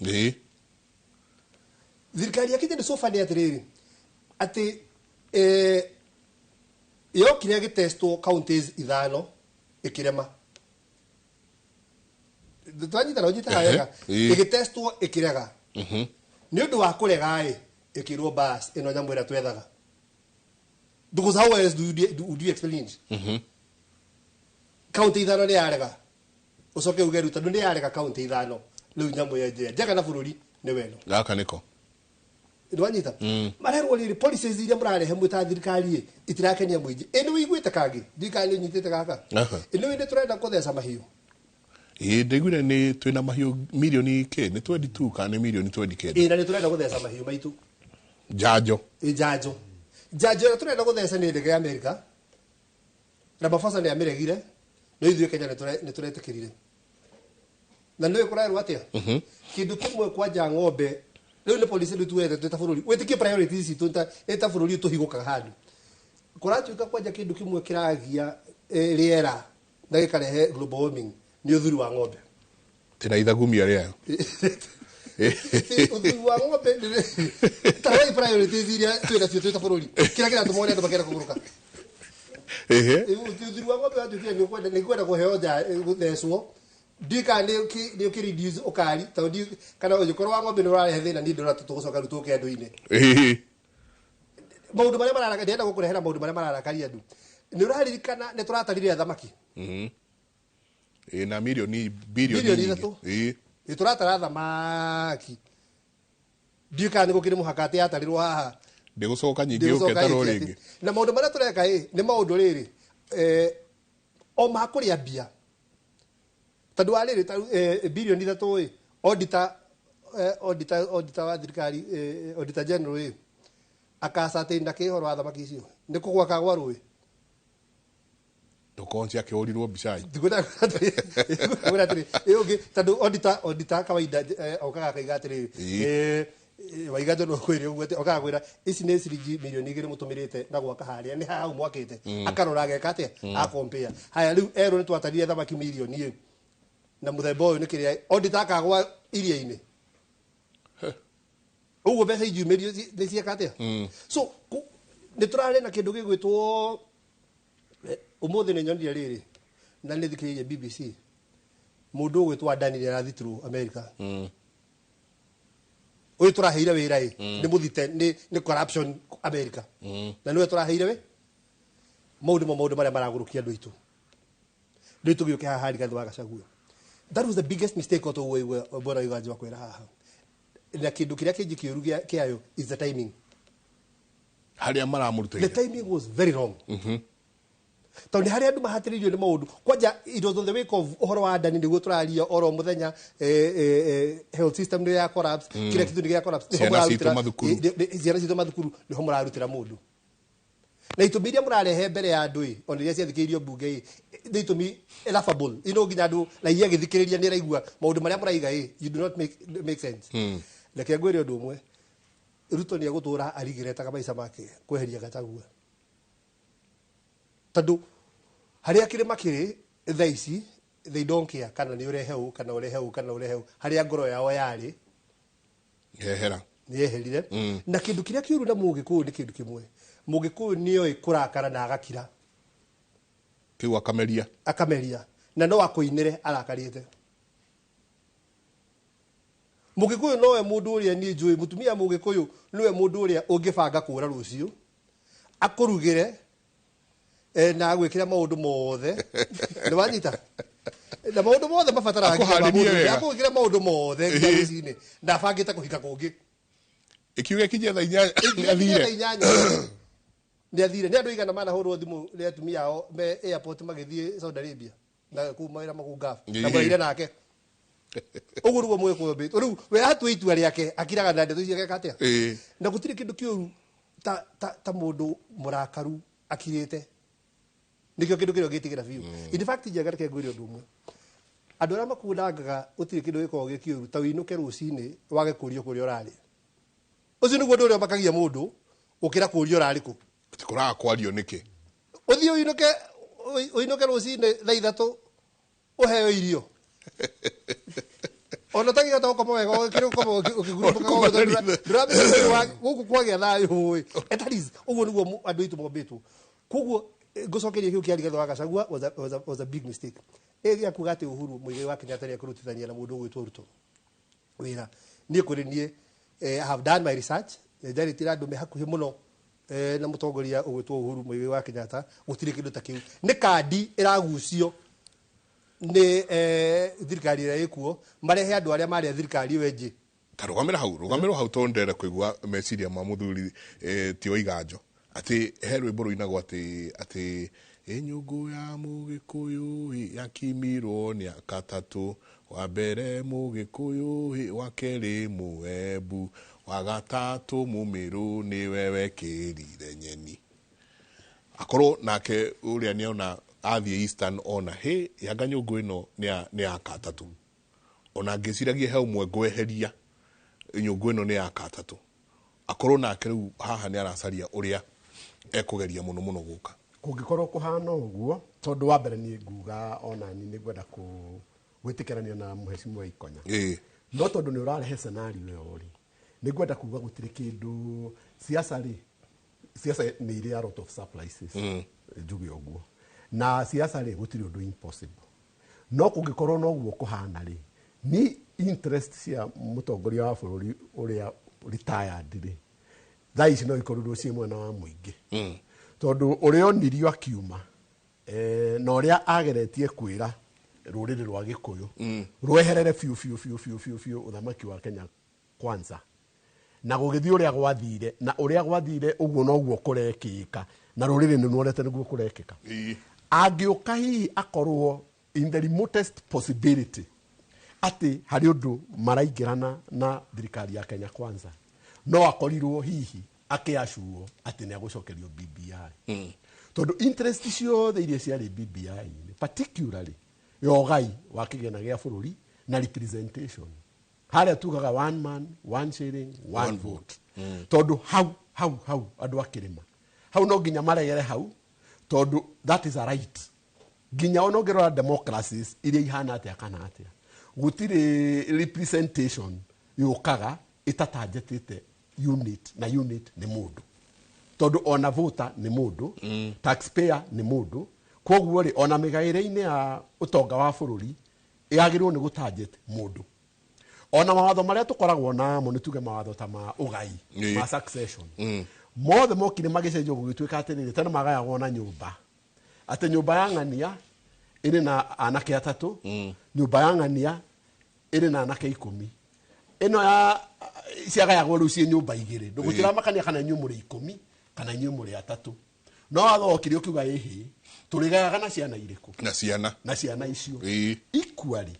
Thirikari yakite ni sofa ni atiriri ati yo kiria gitesto counties ithano ikirema. Twanyita rojita hayega igitesto ikirega. Ni undu wa kurega ikirwo bus ino nyamwira twethaga. Because how else do you explain it? County ithano ni arega ucoke uge Ruto ni arega county ithano riu nyamu ya njega na bururi ni weno gaka niko ndwanyita marerwo riri policies iria murarehe mwita thirikari itirakenia mwingi eno wiguite kangi thirikari nyitite gaka eno inde turenda kutheca mahiu ndigwire ni twina mahiu milioni ke ni 22 kana milioni 20 na ni turenda kutheca mahiu maitu jajo jajo turenda kutheca ni ndege ya America na mafasa ni ameregire no ithuĩ Kenya nĩ turetikirire na nĩ kurarwo atia kindu kimwe kwanja ng'ombe rĩu nĩ policy nĩ tuwete tweta bũrũri wĩtĩkie priorities citu eta bũrũri tũhigũkaga handu kuratuĩka kwanja kindu kimwe kiragia rĩera na gĩkarehe global warming nĩ ũthuri wa ng'ombe tena ithagumia rĩayo ũthuri wa ng'ombe tawai priorities iria tweta bũrũri kila tũmone andũ makera kũgũrũka uthuri wa ng'ombe watuĩkire nĩ kwenda kũheo nja gũthecwo ndika nĩ ũkĩreduce ũkari tondũ kana ũngĩkorwo wa ng'ombe nĩ ũrarehe thĩna nĩ ndĩrona tũgũcoka rĩu tũke andũ-inĩ maũndũ marĩa mararakaria ndĩrenda gũkũrehera maũndũ marĩa mararakaria andũ nĩ ũraririkana nĩ tũratarire thamaki na bilioni 3 nĩ tũratara thamaki ndika nĩ gũkĩrĩ mũhaka atĩ yatarirwo haha ndigucoka nyingi uketarwo ringi na maundu maria tureka ni maundu riri o makuria bia tandu wa riri bilioni 3 auditor wa thirikari auditor general akasate na kihoro wa thamaki icio ni kugwaka gwa rui ndukonci akiurirwo bicai ndigwenda ugi tandu auditor kawaida okaga kaiga atiri waigato no kwiri uguo okaga kwira ici nĩ ciringi milioni 2 mutumirite na gwaka haria ni hau mwakite akarora geka atia a compare haya riu ero ni twatarire thamaki milioni na muthemba uyu ni kiria onditaka gwa iria-ini uguo mbeca ijumirio ni ciekatia so ni turare na kindu gigwitwo umuthi ni nyonire riri na ni thikiririe BBC mundu ugwitwa Daniel arathi through America uyu turaheire wira ni muthite ni corruption America na niwe turaheire we maundu maria maragurukia andu itu ritu gioke haha hari Gathĩ wa Gachagua. That was the biggest mistake oto we bora iganjwa kwera haha na kindu kiria kingi kiuru kiayo is the timing. Haria maramurutire The timing was very wrong. Tondũ harĩa andũ mahatĩrĩirio nĩ maũndũ kwanja it was on the wake of ũhoro wa ndani nĩguo tũraria oro mũthenya health system nĩ ya collapse kila kitu nĩ ya collapse ciana citũ mathukuru nĩho mũrarutĩra mũndũ na itũmi iria mũrarehe mbere ya andũ ona iria ciathikĩrĩirio mbunge nĩ itũmi laughable nginya andũ na iria gĩthikĩrĩria nĩ raigua maũndũ marĩa mũraiga you do not make sense. Reke ngwĩre ũndũ ũmwe Ruto nĩ egũtũra arigĩretaga maica make kweheria Gachagua tondũ harĩa kĩrĩma kĩrĩ thaa ici they don't care kana nĩ ũrehe ũũ kana ũrehe ũũ kana ũrehe ũũ harĩa ngoro yao yarĩ nĩyeherire na kĩndũ kĩrĩa kĩũru na Mũgĩkũyũ nĩ kĩndũ kĩmwe Mũgĩkũyũ nĩoĩ kũrakara na agakira kĩu akameria na no akũinĩre arakarĩte Mũgĩkũyũ nowe mũndũ ũrĩa niĩ njũĩ mũtumia Mũgĩkũyũ nĩwe mũndũ ũrĩa ũngĩbanga kũra rũciũ akũrugĩre na gwĩkĩra maũndũ mothe nĩ wanyita na maũndũ mothe mabataraga gwĩkĩra maũndũ mothe nginya na bangĩte kũhika kũngĩ ikiuga kinye thaa 8 nĩ athire nĩ andũ igana manahũrwo thimũ nĩ atumia ao me airport magĩthiĩ Saudi Arabia na kuma wĩra makungabu na mũraire nake ũguo nĩguo Mũgĩkũyũ mbĩtwo rĩu we atua itua rĩake akiraga na ndeto icio ageka atĩa na gũtirĩ kĩndũ kĩũru ta mũndũ mũrakaru akirĩte nikio kindu kirio gitigera biu in fact njega reke ngwire undu umwe andu ara makundangaga utire kindu giko gikiuru ta winuke rucini wage kurio kuria urari ucio niguo ndu uria makagia mundu ukira kuria urari ku tikuraga kwario niki uthio winuke rucini thaa 3 uheo irio ona tagi gata ukomo wega ukire ukomo ukiguruka ndurabe guku kwagia thayo at least uguo niguo andu itu mombitwo kuguo gucokeria kiu kiari Gathĩ wa Gachagua was a big mistake. Area kuga ati Uhuru Muigai wa Kenyatta ni kurutithania na mundu gwitwo Ruto wira ni kuri nie I have done my research njari tira andu me hakuhi muno na mutongoria ugwitwo Uhuru Muigai wa Kenyatta gutire kindu ta kiu ni kandi iragucio ni thirikari ira ikuo marehe andu aria mari thirikari wenji rugamira hau tondere kuigua meciria ma muthuri ti oiganjo ati herwe boro inagwo ati enyungu ya Mũgĩkũyũ yakimirwo ni akatatu wa mbere Mũgĩkũyũ wa keri Mũembu wa gatatu Mũmĩrũ ni wewe kĩrire nyeni akoro nake uria niona athie Eastern ona yanga nyungu ino ni akatatu ona ngiciragie he umwe ngweheria nyungu ino ni akatatu akoro nake riu haha ni aracaria uria ekugeria muno guka kungikorwo kuhana uguo tondu wa mbere ni nguga ona ni ngwenda gwitikirania na muhecimu wa Ikonya no tondu ni urarehe scenario yori ni ngwenda kuga gutire kindu siasa ni ile a lot of surprises njugi uguo na siasa gutire undu impossible no kungikorwo no guo kuhana ni interest cia mutongoria wa bũrũri uria retired thaa ici no ikorwo cie mwena wa muingi tondu uria onirio akiuma na uria ageretie kwira ruriri rwa Gikuyu rweherere fiu uthamaki wa Kenya kwanza na gugithii uria gwathire na uria gwathire uguo no guo kurekika na ruriri ni nuorete niguo kurekika angiuka hihi akorwo in the remotest possibility ati hari undu maraingirana na thirikari ya Kenya kwanza no akorirwo hihi akiashuo ati ni agucokerio BBI tondu interest ciothe iria ciari BBI particularly yogai wa kigena gia bũrũri na representation haria tugaga one man one shilling one vote tondu hau andu akirima hau no nginya maregere hau tondu that is a right Ginya onogero democracies iria ihana atia kana atia. Gutire representation yokaga itatanjetite unit na unit ni mundu. Tondu ona voter ni mundu, taxpayer ni mundu. Koguo ri ona migaire-ini ya utonga wa bururi yagirwo ni gutanjete mundu. Ona mawatho maria tukoragwo namo ni tuge mawatho ta ma ugai, ma succession. Mothe mokire magicenjio gugituika atiriri tena magayagwo na nyumba. Ate nyumba ya ng'ania iri na anake atatu, nyumba ya ng'ania iri na anake 10. Ino ya ciagayagwo riu cie nyumba igiri. Ndugutira makania kana nyumuri 10 kana nyumuri 3. No watho okire ukiuga ehi turigayaga na ciana iriku. Na ciana icio. Equally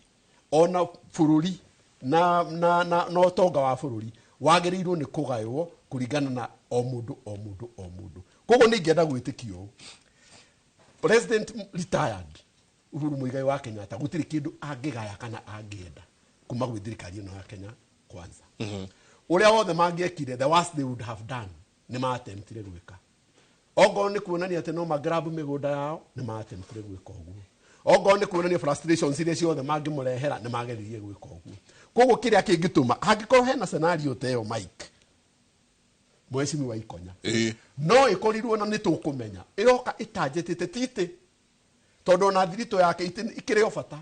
ona bururi na utonga wa bururi wagirirwo ni kugaywo kuringana na o mundu. Koguo ni ngenda gwitikio President retired Uhuru Muigai wa Kenyatta gutiri kindu angigaya kana angienda kuma gwi thirikari ino ya Kenya kwanza. Uria wothe mangiekire the worst they would have done ni maatemptire gwika. Ogo ni kuonania ati no magrabu migunda yao ni maatemptire gwika uguo. Ogo ni kuonania frustrations iria ciothe mangimurehera ni mageririe gwika uguo. Koguo kiria kingituma hangikorwo hena scenario teo Mike Mweshimi wa Ikonya no ikorirwo na nitukumenya iroka itanjetete tite tondu na thirito yake ikire obata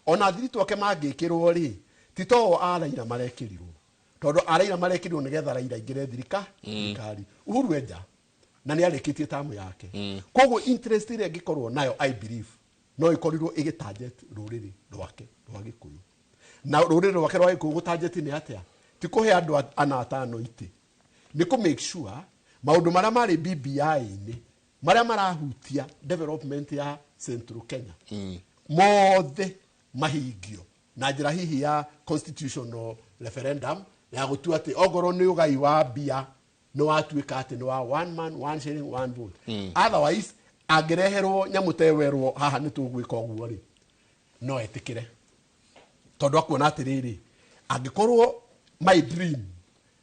ona thirito yake mangikirwo ri tito araira marekirirwo tondu araira marekirirwo nigetha raira ingire thirikari Uhuru eja na ni arikitie tamu yake koguo interest ile ngikorwo nayo I believe no ikorirwo igitanjet ruriri rwake rwa Gikuyu na ruriri rwake rwa Gikuyu gutanjeti ni atia tikuhe andu ana atano ite ni ku make sure maundu maria mari BBI ni maria marahutia development ya Central Kenya mothe mahingio na njira hihi ya constitutional referendum ya gutua ati ogoro ni ugai wa bia no atuika ati no wa one man one shilling one vote otherwise agereherwo nyamutewerwo haha ni tugwika oguo ri no etikire tondu akuona atiriri angikorwo my dream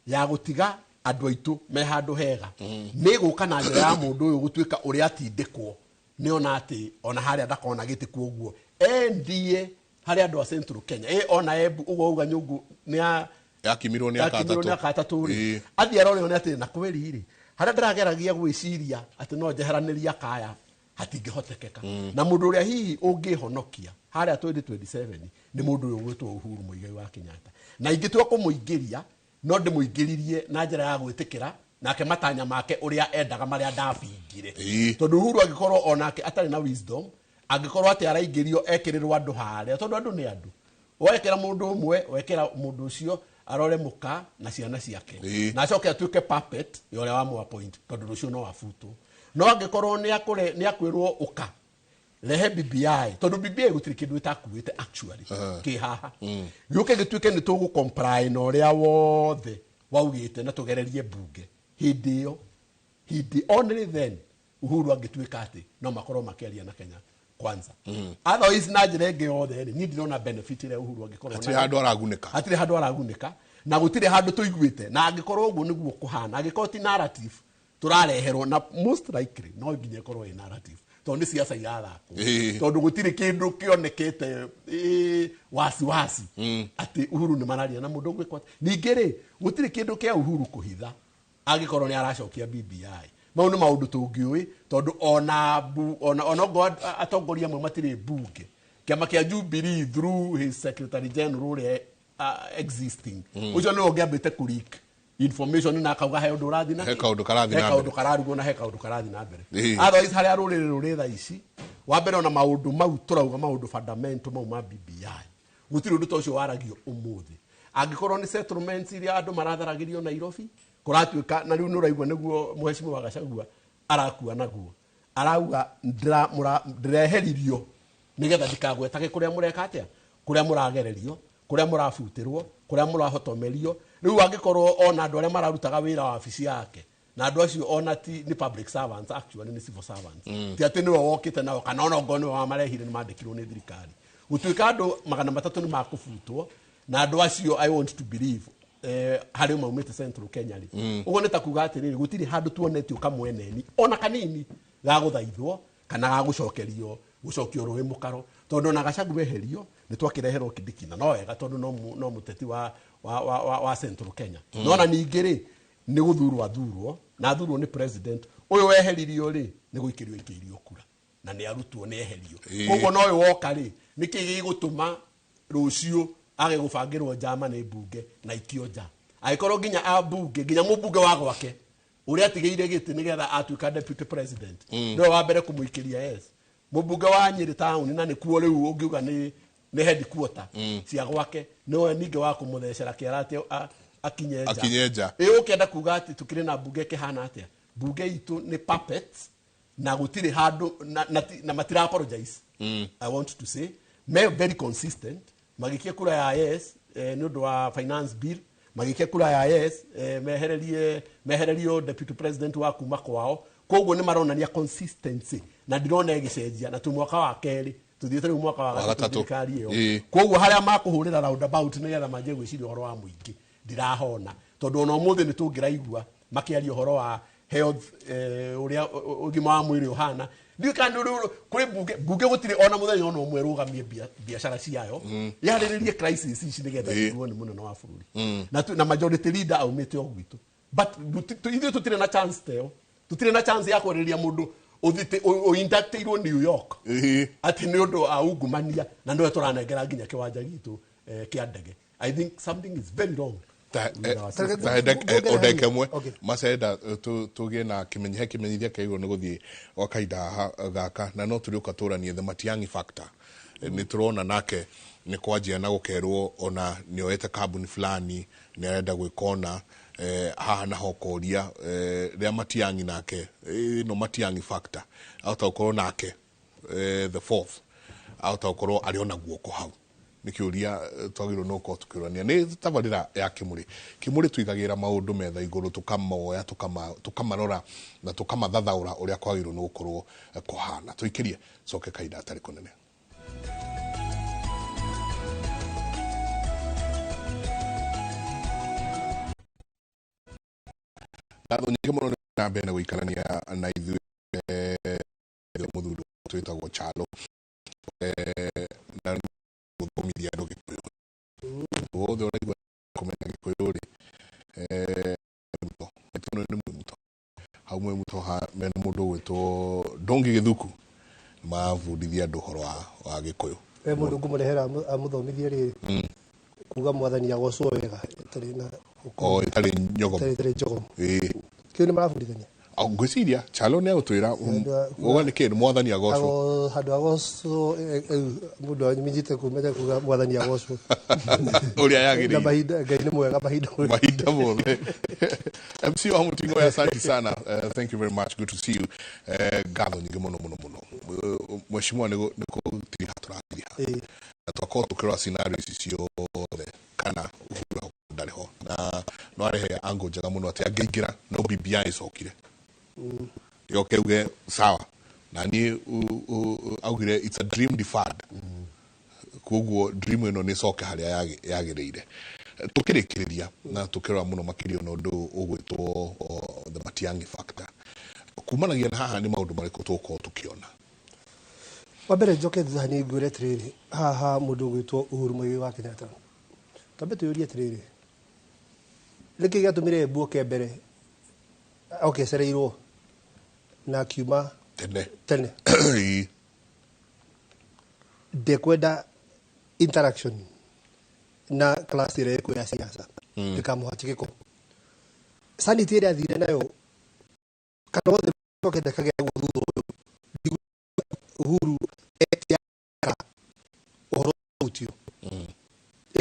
ya gutiga andu aitu me handu hega ni guka na njira ya mundu uyu gutuika uria atindikwo ni ona ati ona haria ndakona giti kuoguo endie haria andu a Central Kenya ona ebu ugo uga nyungu ni yakimirwo ni akatatu athi arore ona ati na kweri ri haria ndirageragia gwiciria ati no jeheraniria kaya hatingihotekeka na mundu uria hihi ungihonokia haria 2027 ni mundu uyu gwitwo Uhuru Muigai wa Kenyatta na ingitua kumuingiria no ndimuingiririe na njira ya gwitikira nake matanya make uria endaga maria ndabingire tondu Uhuru agikorwo onake atari na wisdom agikorwo ati araingirio ekirirwo andu haria tondu andu ni andu wekera mundu umwe wekera mundu ucio arore muka na ciana ciake na acoke atuike puppet yore wa mu appoint tondu ucio no afutu no agikorwo ni akwirwo uka lehe BBI tondu BBI gutiri kindu itakuite actually ki haha yuke gituike ni tugu comply no ria wothe waugite na tugererie bunge hindi only then Uhuru agituika ati no makorwo makiaria na Kenya kwanza otherwise na njira ingi yothe ni ndirona benefit ile Uhuru agikorwo atiri handu aragunika na gutire handu tuiguite na agikorwo uguo niguo kuhana agikorwo ti narrative turareherwo na most likely no nginya korwo ina narrative tondu siasa irathako tondu gutire kindu kionekete wasi ati Uhuru ni mararia na mundu ngwikwa ningiri gutire kindu kia Uhuru kuhitha agikorwo ni aracokia BBI mau ni maundu tungiui tondu ona god atongoria amwe matire bunge kiama kia Jubilee through his secretary general existing ucio no ngiambite kurik information na akauga he undu urathi na he kaundu karathi na mbere otherwise haria ruriri ruritha ici wa mbere ona maundu mau turauga maundu fundamental mau ma BBI gutiri undu tocio waragio umuthi angikorwo ni settlements iria andu maratharagirio Nairobi kuratuika na riu nuraigwa niguo muheshimu wa Gachagua arakua naguo arauga ndireheririo nigetha ndikagwetake kuria mureka atia kuria muragererio kuria murafutirwo kuria murahotomerio riu angikorwo ona andu aria mararutaga wira wa ofisi yake na andu acio ona ti ni public servants actually ni civil servants ti ati niwe wokite nao kana ona ngone wa marehire ni mandikirwo ni thirikari gutuika andu 300 ni makufutwo na andu acio I want to believe hari maumite Central Kenya ri ugo ni takuga atiriri gutiri handu tuonetio kamweneni ona kanini ga guthaithwo kana ga gucokerio gucokio rũĩ mũkaro tondu na Gachagua eherio nĩ twakireherwo Kĩndiki no wega tondu no mũteti wa Central Kenya no na ningĩ rĩ nĩ guthurwo athurwo na athurwo nĩ president uyu weheririo rĩ nĩ guikirio ikĩirio kura na nĩ arutwo nĩ eherio koguo no uyu woka rĩ nĩ kĩĩ gĩgũtũma rũciũ age gũbangĩrwo njama nĩ mbunge na ikio nja agĩkorwo nginya ambunge nginya mũmbunge wa gwake uria atigĩire gĩtĩ nĩgetha atuĩka deputy president nĩwe wa mbere kũmũikĩria yes mũmbunge wa Nyĩrĩ town na nĩ kuo rĩu ũngiuga nĩ headquarter cia gwake nĩwe ningĩ wa kũmũthecera kĩara akinye nja ũkĩenda kuga atĩ tukĩrĩ na mbunge kĩhana atĩa mbunge itũ nĩ puppets na gũtirĩ handũ na matira apologize I want to say very consistent magikia kura ya yes nĩ ũndũ wa finance bill magikia kura ya yes mehererio deputy president wa kuma kwao koguo nĩ maronania consistency na ndirona ĩgĩcenjia na mwaka wa kerĩ tuthiĩte rĩu mwaka wa gatatũ thirikari ĩyo koguo harĩa makũhũrĩra roundabout nĩgetha manjie gwĩciria ũhoro wa mũingĩ ndirahona tondu ona ũmũthĩ nĩ tũngĩraigua makĩaria ũhoro wa health ũrĩa ũgima wa mwĩrĩ ũhana ndikandũ kuri mbunge gũtirĩ ona mũthenya ona ũmwe rũgamie biacara ciayo yarĩrĩrie crisis ici nĩgetha ĩrũo nĩ mũnene wa bũrũri na majority leader aumĩte o gwitũ but ithuĩ tũtirĩ na chance teo tũtirĩ na chance ya kwarĩrĩria mũndũ ũinductĩirwo New York atĩ nĩ ũndũ aungumania na nĩwe tũranengera nginya kĩwanja gitũ kĩa ndege I think something is very wrong odeke mwe macenda tugie na kimenyithia kaigo nĩ gũthiĩ o kaida gaka na no tũrĩũka tũranie the Matiang'i factor nĩ turona nake nĩ kwanjia na gũkerwo ona nĩoete kambuni fulani nĩ arenda gwĩkona haha na hokoria rĩa Matiang'i nake no Matiang'i factor auta ũkorwo nake the fourth auta ũkorwo arĩ ona guoko hau nikiuria twagirwo no ko tukirania nĩ tabarĩra ya Kĩmũrĩ tuigagĩra maũndũ metha igũrũ tukamoya tukamarora na tukamathathaũra ũrĩa kwagirwo no gũkorwo kũhana tuikirie coke kaida atarĩ kũnene Ngatho nyingĩ mũno na mbere gũikarania na ithuĩ mũthuri twĩtagwo Chalo na gũthomithia andũ Gĩkũyũ wothe ũraigua kũmenya Gĩkũyũ rĩ nĩ mũto hau mũto mena mũndũ gwĩtwo Ndũngĩ Gĩthuku mabundithia andũ ũhoro wa Gĩkũyũ mũndũ ngũmũrehera amũthomithie rĩrĩ kuga mwathani agocwo wega itarĩ na itarĩ nyogo kĩu nĩ marabundithania ngwĩciria Chalo nĩ agũtwĩra ũga nĩ kĩĩ mwathani agocwo handũ agocwo mũndũ anyitĩte kumenya kuga mwathani agocwo ũrĩa yagĩrĩire na mahinda Ngai nĩ mwega mahinda mothe MC wa Mutingo ya asante sana thank you very much good to see you ngatho nyingĩ mũno mheshimiwa nĩ gũtiri hatũrathiha na twakorwo tũkĩrora scenario ici ciothe kana ũhuru ndarĩ ho na no arehe angle njega mũno atĩ angĩingĩra no BBI icokire yoke uge sawa na ni augire it's a dream deferred koguo dream ĩno nĩ coke harĩa yagĩrĩire tukĩrĩkĩrĩria na tukĩrora mũno makĩria na ũndũ ũgwĩtwo the Matiang'i factor kumanagia na haha nĩ maũndũ marĩkũ tũkorwo tũkĩona wa mbere njoke thutha nĩ ngwĩre atĩrĩrĩ haha mũndũ ũgwĩtwo Uhuru Mũigai wa Kenyatta tambe tũyũrie atĩrĩrĩ nĩkĩ gĩatũmire mbuoke mbere cereirwo na kiuma tene ndekwenda interaction na class ĩrĩa ĩkuo ya siasa ndĩkamũhati gĩko sanity ĩrĩa athire nayo kana wothe tokenda kagĩa gũthutha ũyũ Uhuru etiaka ũhoro ũtio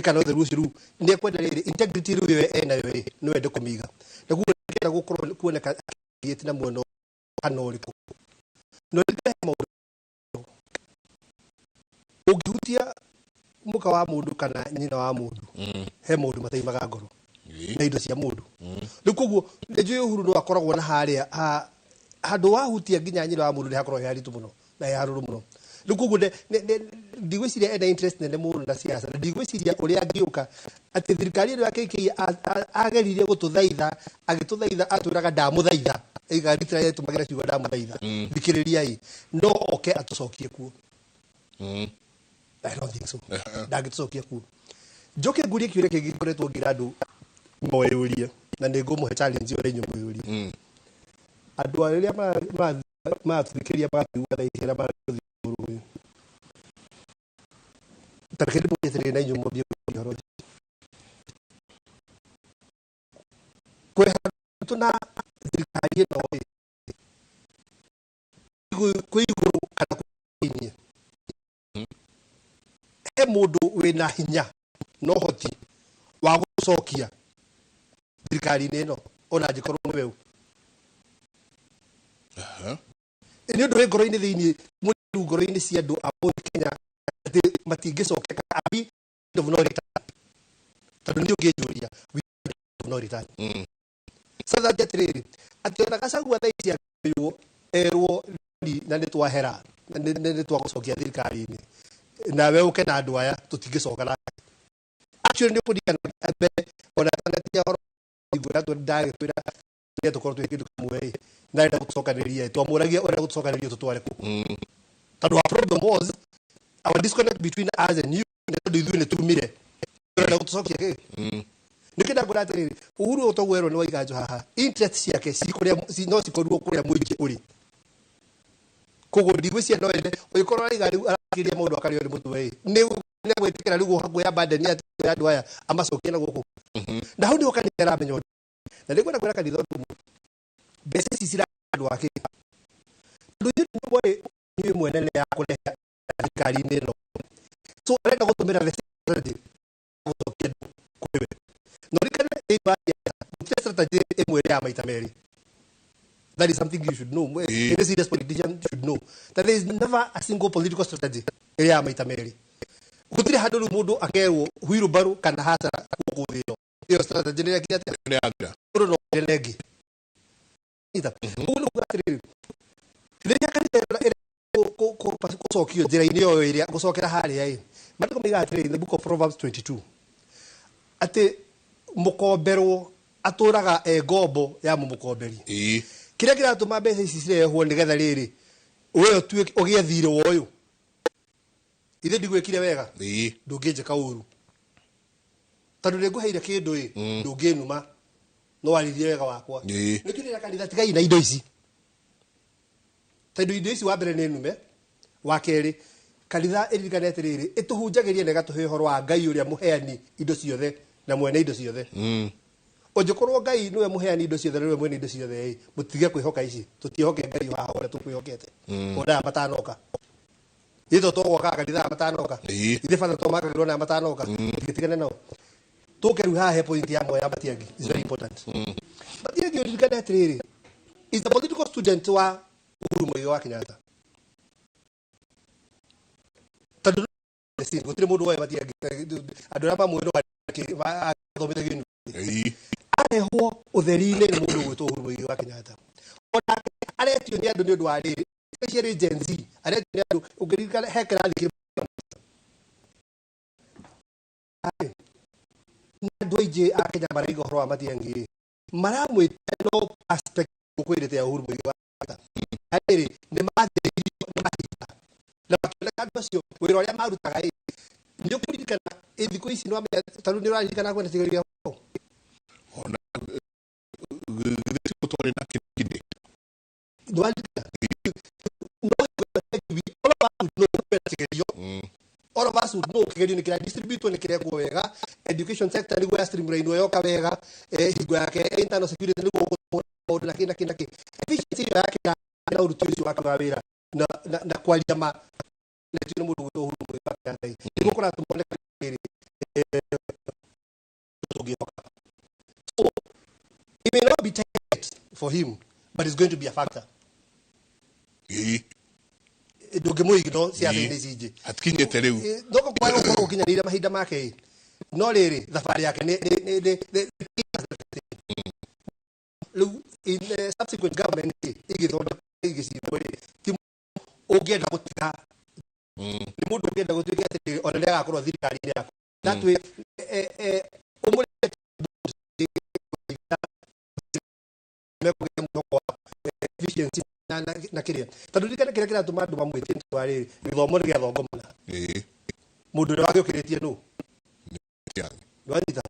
kana wothe rũciũ nĩ kwenda rĩrĩ integrity rĩu we enayo nĩ wende kũmiga na gũkĩra gũkorwo kuoneka gĩti na muono kana ũrĩkũ no ndĩhe ũngĩhutia mũka wa mũndũ kana nyina wa mũndũ he mũndũ mataimaga ngoro na indo cia mũndũ rĩu koguo nĩnjũĩ Uhuru no akoragwo na harĩa handũ wahutia nginya nyina wa mũndũ nĩ hakorwo he haritũ mũno na he harũrũ mũno rĩu koguo ndigwĩciria ena interest nene mũno na siasa na ndigwĩciria ũrĩa angĩũka atĩ thirikari ĩno ya KK ageririe gũtũthaitha agĩtũthaitha atwĩraga ndamũthaitha iga ritira yetũmagĩra ciugo ndamũthaitha thikĩrĩria no oke atũcokie kuo I don't think so. Ndagĩcokia kuo. Njoke ngurie kĩũria kĩngĩ ngoretwo ngira andũ moyũria na nĩ ngũmũhe challenge ĩyo rĩnyũ moyũria. Andũ arĩa mathikĩria magatigua thaa ici na marathiĩ bũrũri. Tarĩkĩrĩ mũgĩeterere na inyuĩ mwambie ũhoro. Tuna thirikari ĩno kwĩ igũrũ kana kwĩ he mũndũ wĩna hinya no hoti wa gũcokia thirikari-inĩ ĩno ona angĩkorwo nĩ we nĩ ũndũ wĩ ngoro-inĩ thĩinĩ mũndũ ngoro-inĩ cia andũ a Kenya atĩ matingĩcokeka abi of no return tondũ nĩ ũngĩnjũria of no return sasa atĩrĩrĩ atĩ ona Gachagua thaa ici erwo na nĩ twahera nĩ twagũcokia thirikari-inĩ nawe ũke na andũ aya tũtingĩcoka nake actually nĩ ũkũririkana mbere ona tanati ya horo igũra ndagĩtwĩra tũkorwo twĩ kĩndũ kĩmwe na enda gũtũcokanĩria twamũragia ũrĩa gũtũcokanĩria tũtware kũ tondũ our problem was our disconnect between us and you nĩ tondũ ithuĩ nĩ tumire ũrenda gũtũcokia kĩ nĩ kĩnda ngũra atĩrĩrĩ Uhuru ũtogwerwo nĩ waiganjo haha interest ciake no cikorwo kũrĩa mũingĩ ũrĩ koguo ndigwĩcia no ende ũgĩkorwo araiga rĩu arakĩria mũndũ akarĩo nĩ mũtwe nĩ gwĩtĩkĩra rĩu hakuhĩ abandoni ya andũ aya amacokie na gũkũ na hau nĩho kanitha aramenya na nĩguo nakwĩra kanitha ũndũ mbeca ici cira andũ ake tondũ nĩ mwene nĩ ya kũrehe thirikari-inĩ ĩno so arenda gũtũmĩra strategy gũcokia kwĩwe no rikana gũtirĩ strategy ĩmwe ya maita merĩ. That is something you should know. Any serious politician should know that there is never a single political strategy ya maita merĩ. Gũtirĩ handũ rĩu mũndũ akerwo wheelbarrow kana hasara gũkũ thĩ ĩno iyo strategy nĩ yakĩte mũndũ no ndengi ũguo nĩ rĩrĩa kanitha gũcokio njĩra-inĩ yo ĩrĩa gũcokera harĩa maandĩko moigaga atĩrĩrĩ in the book of Proverbs 22 atĩ mũkomberwo atũraga ngombo ya mũmũkomberi kĩrĩa kĩratũma mbeca ici cirehwo nĩgetha rĩrĩ we ũgĩe thirĩ wa ũyũ ithe ndigwĩkire wega ndũngĩnjĩka ũru tondũ nĩ ngũheire kĩndũ ndũngĩnuma no warithie wega wakwa nĩ kĩrĩa kanitha tigai na indo ici tondũ indo ici wa mbere nĩ nume wa kerĩ kanitha ĩririkane atĩrĩrĩ ĩtũhunjagĩrie na ĩgatũhe ũhoro wa Ngai ũrĩa mũheani indo ciothe na mwene indo ciothe ũngĩkorwo Ngai nĩwe mũheani indo ciothe nĩwe mwene indo ciothe mũtige kwĩhoka ici tũtihoke Ngai haha ũrĩa tũkwĩhokete ona matanoka itho tũgwaka kanitha matanoka ithe bata tũmakagĩrwo na matanoka tigĩtigane nao tũke rĩu haha he point ya moya Matiang'i is very important Matiang'i ũririkane atĩrĩrĩ is the political student wa Uhuru Muigai wa Kenyatta tondũ gũtirĩ mũndũ woĩ Matiang'i andũ arĩa mamwĩ no athomithagio arehwo ũtheri-inĩ nĩ mũndũ gwĩtwo Uhuru Muigai wa Kenyatta ona aretio nĩ andũ nĩ ũndũ wa rĩrĩ especially Gen Z aretio nĩ andũ ũngĩririkana he kĩrathi kĩmwe andũ aingĩ a Kenya maraiga ũhoro wa Matiang'i maramwĩta no aspect ũkwĩrĩte ya Uhuru Muigai wa Kenyatta rĩrĩ nĩ mathĩrĩirio nĩ mahita na makĩoneka andũ acio wĩra ũrĩa marutaga nĩ ũkũririkana thikũ ici nĩ wamenya tondũ nĩ ũraririkana kwenda tigĩrĩria ona gĩthiĩ na kĩndĩ all of us would know kĩgerio nĩ kĩra distribute nĩ kĩrekwo wega education sector nĩguo ya streamline yoka wega hingo yake internal security nĩguo maũndũ na kĩ efficiency yake na ũruti ũcio wake wa wĩra na kwaria ma nĩ mũndũ gwĩtwo Uhuru Muigai wa Kenyatta nĩguo kũratũmoneka rĩrĩ tũngĩhoka so it may not be tight for him but it's going to be a factor ndũngĩmũigno ciathĩ-inĩ ici ingĩ atikinyĩte rĩu ndoko kwaga gũkorwo ũkinyanĩire mahinda make no rĩrĩ thabarĩ yake rĩu in subsequent government igĩthondeka igĩcindwo ũngĩenda gũtiga nĩ mũndũ ũngĩenda gũtuĩka atĩ ona nĩ agakorwo thirikari-inĩ yaku that way efficiency na kiria tondu ndikane kiria kiratuma andu mamwite ntwari githomo ni giathongomana mundu ni wagiukiritie nu ndwanyita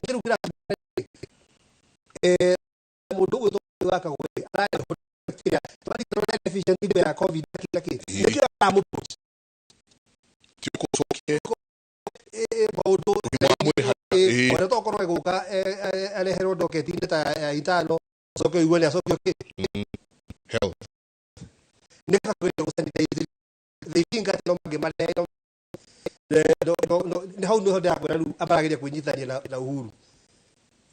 kiru kira mundu gwitwo waka gwe araya kiria twari tona efficient ya covid kila kitu nikira amupuch tikucokie maundu ora tokorwo guka arehero ndoketi ta itano soke igwe ni soke health nika kwenda kusanitize they think that no magemaleo no how no da kwenda abarageria kunyithania na uhuru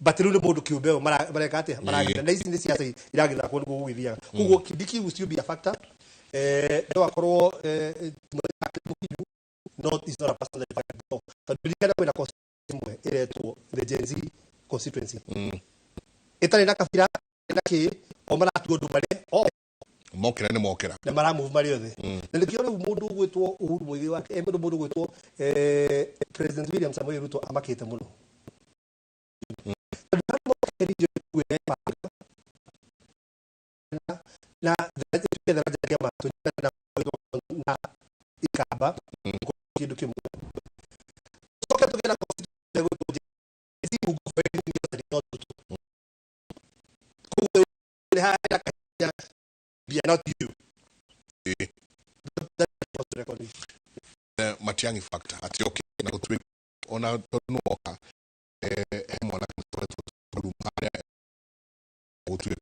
but riu ni mundu kiumbeo mareka atia maragira na ici ni ciaca iragira kundu gugithia kuguo kidiki ucio be a factor no akorwo not is not a personal factor but bilikana kwenda constituency iretwo the Gen Z constituency itari na kabira na ki o maratu ndu mare mokera ni mokera na mara move mari othe na nikio riu mundu gwitwo Uhuru Muigai wake mundu gwitwo President William Samoei Ruto amakite muno na the na ikaba kidu kimu soka tugena not you Matiang'i factor ati okay na kutwe ona tonoka mwana kutwe haya kutwe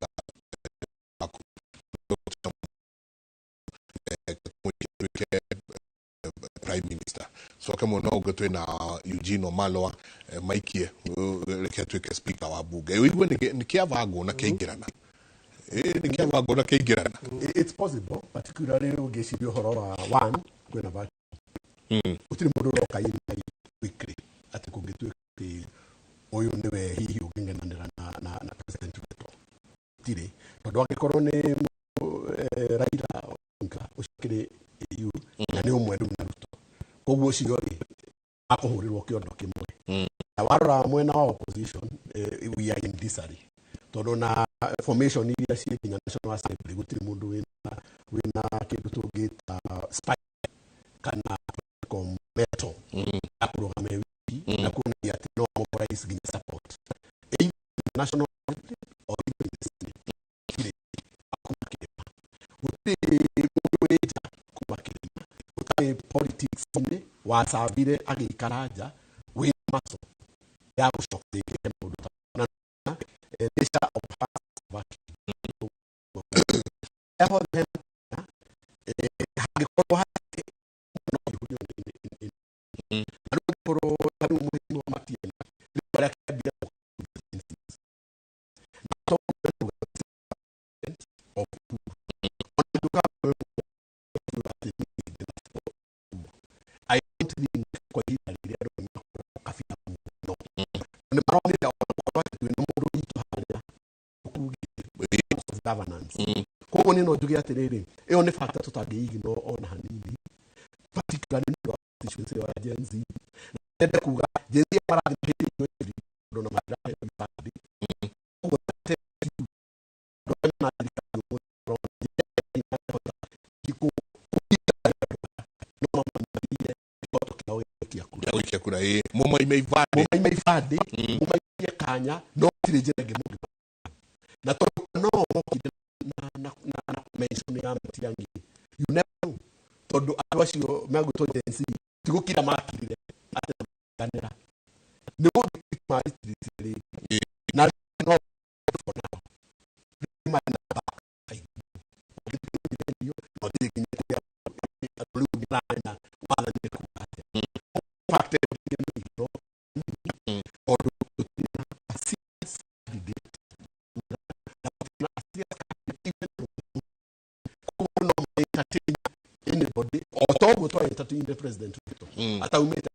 prime minister so kama no gotwe na Eugene Omalwa maikie reketwe speaker wa bunge iwe ni kiavago na keingirana nikiavago na keingirana it's possible particularly ugecirio horo wa one kwena ba utiri mundu roka ina weekly ati kungitwike uyu niwe hihi ugingenanira na president wetu tire tondu angikorwo ni Raila Odinga ucikire EU na ni umwe ndu na Ruto koguo cio ri akuhurirwo kiondo kimwe na warora mwena wa opposition we are in disarray tondu na formation iria cikinya National Assembly gutiri mundu wina kindu tungita spy kana meto akurugame wiki na kuonia ati no mobilize ginya support national or even the state akumakirima gutiri kumakirima gutari politics ni wasabire agikaraja we maso ya gucokia mundu na desha opasi eho hagikorwo governance koguo ni no njuge atiriri iyo ni factor tutangigino ona hanini particularly no constituency wa Gen Z nende kuga Gen Z marathimiri ndo na madai ya badi koguo te na ndikayo no mamanie ikoto kiao kia kura mumai meivade kanya no tirejere ngemugi na to no na mention ya Matiang'i you never know tondu andu acio megutwo Gen Z tigukira makirire atanira ni mundu maritiri na no for now mana ba yo no dikinya ya atulu ngana wala ni ku factor no odu anybody or talk to entertain the president ata umeta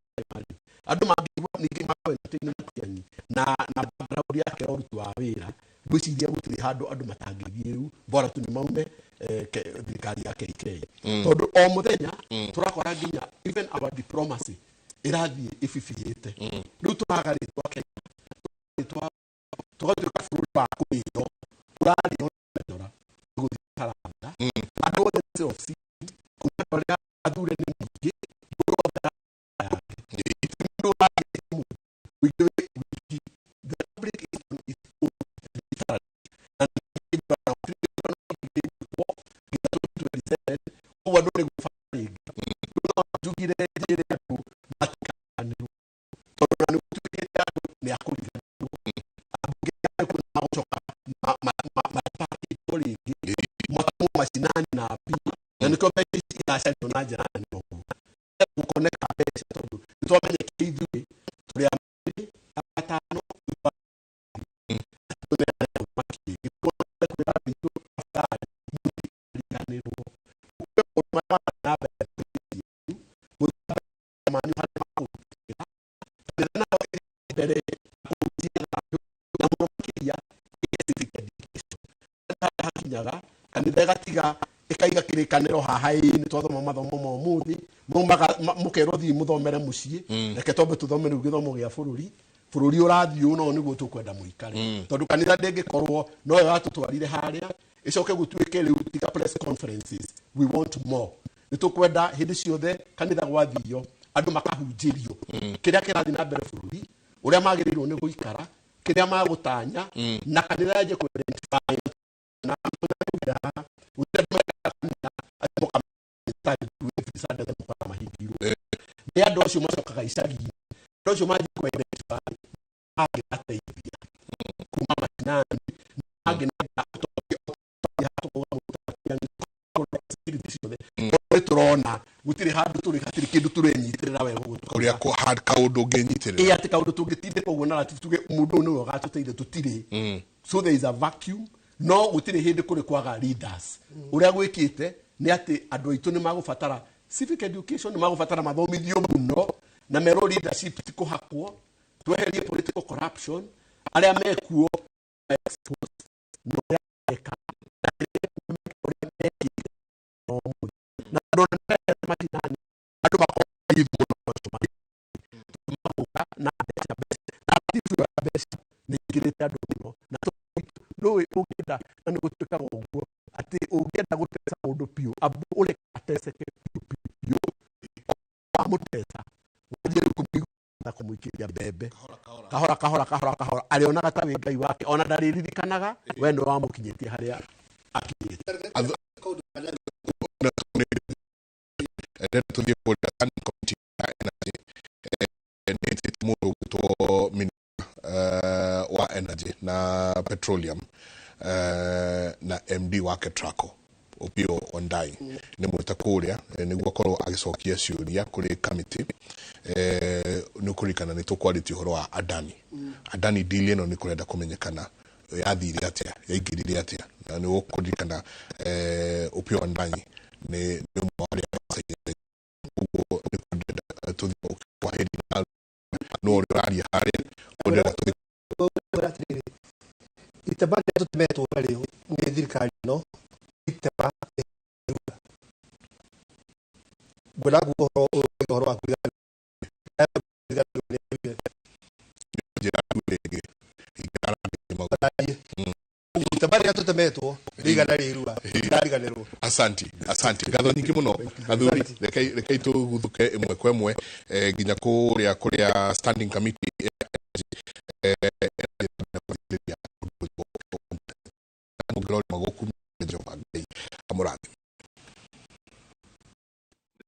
adu magiwa nige mawe entertain na background yake orutu wa wira gwiciria gutiri handu andu matangithie bora tu ni maume thirikari yake ikei tondu o muthenya turakora nginya even our diplomacy irathie ififiite riu turagaritwa tugatwika bũrũri wa kũrĩo tũrarĩo ndora gũthikara frequency of sin kuma tolea adure ni mwingi the public is on its own literally and wadone gufanya jugire jere tu matikani tona ni kutuketa ni akuliza abugea kuna choka mapaki toli matu mashinani na api na niko basi inasha tunaje nani ku connect pesa to tuamenye kidu tuli atano kanitha gatiga ikaiga kirikaniro haha-ini twathoma mathomo ma umuthi mukero thii muthomere mucii reke twambe tuthomere githomo gia bururi urathii uno niguo tukwenda muikare tondu kanitha ndingikorwo no yo atutwarire haria icoke gutuike riu tiga press conferences we want more nitukwenda hindi ciothe kanitha gwathio andu makahunjirio kiria kirathi na mbere bururi uria magirirwo ni guikara kiria magutanya na kanitha yaje ku identify na ni andu acio macokaga icagi andu acio mathi kwa identify agĩteithia kuma macinani agĩnenda turona gutire handu turi hatiri kindu turenyitirira wega kuria ko hard kaundu ngenyitirira ati kaundu tungitinde koguo na tuge mundu no gatuteire tutire so there is a vacuum no gutire hindi kuri kwaga leaders uria gwikite ni ati andu aitu ni magubatara civic education ni magubatara mathomithio muno na mero leadership tikuhakwo tweherie political corruption aria mekuo expose no eka na ndo matinani ando makoivu na best ni kireta ndo na no ugenda na gutuka uguo ati ugenda gutesa mundu piu abu ule ateseke piu amutesa ujire kumigwa kumuikiria bebe kahora alionaga ta ngai wake ona ndaririkanaga we ndo wamukinyitie haria akinyite to the committee wa energy na petroleum na MD wa Ketraco Opio Ondai ni mutakuria niguo korwo agicokia ciuria kuri committee ni kurikana ni tukwality horo wa Adani deal ino ni kurenda kumenyekana yathire atia yaingirire atia na ni ukurikana Opio Ondai ni mwari no rari hare odera to itaba to meto bali ni thirikari no itaba gulagu horo wa kuiga tabari to meto liga na rirua liga nero asante ngatho nyingi muno athuri rekei tuguthuke imwe kwa imwe nginya kuria standing committee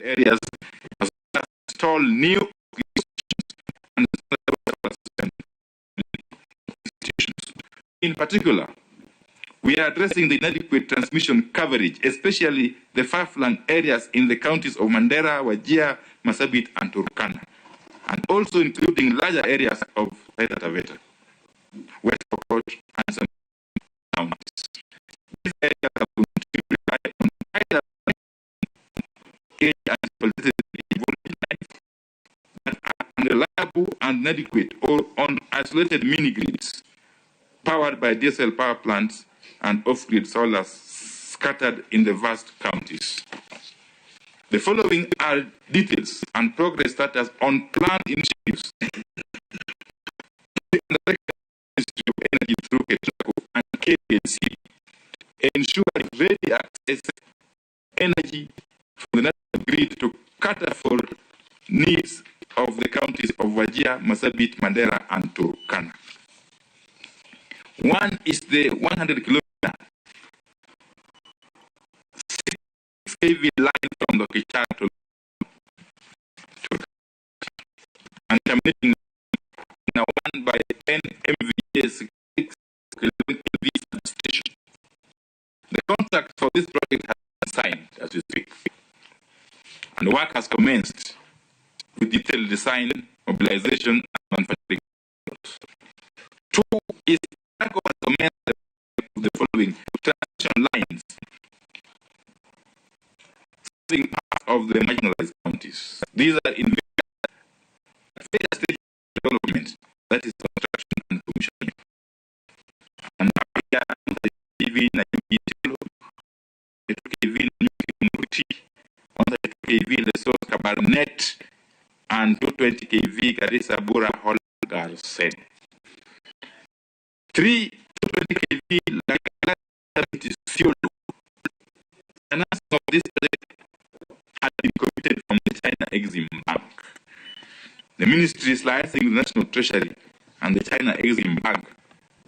areas install new and institutions. In particular, we are addressing the inadequate transmission coverage, especially the far-flung areas in the counties of Mandera, Wajir, Marsabit, and Turkana, and also including larger areas of Taita Taveta, West Pokot, and some counties. These areas are going to rely on either that are unreliable and inadequate, or on isolated mini-grids powered by diesel power plants and off-grid solar scattered in the vast counties. The following are details and progress status on planned initiatives the Ministry of Energy through Ketraco and KPLC, ensuring ready access energy from the national grid to cater for needs of the counties of Wajir, Marsabit, Mandera, and Turkana. One is the 100-kilometer 6 kV line from the Kichar to and terminating in a 1 by 10 MVA 6 kV station. The contract for this project has been signed as we speak, and work has commenced with detailed design, mobilization, and manufacturing. 2 is the following transmission lines serving parts of the marginalized counties. These are in various stages of development, that is construction and commissioning. And KV Kĩmũrĩ, 132 kV Lesotho Kabarnet, and 220 kV Garissa Bura Holgar Sen. 3 220 kV Siolo. An answer of this project had been committed from the China Exim Bank. The ministry is liaising the National Treasury and the China Exim Bank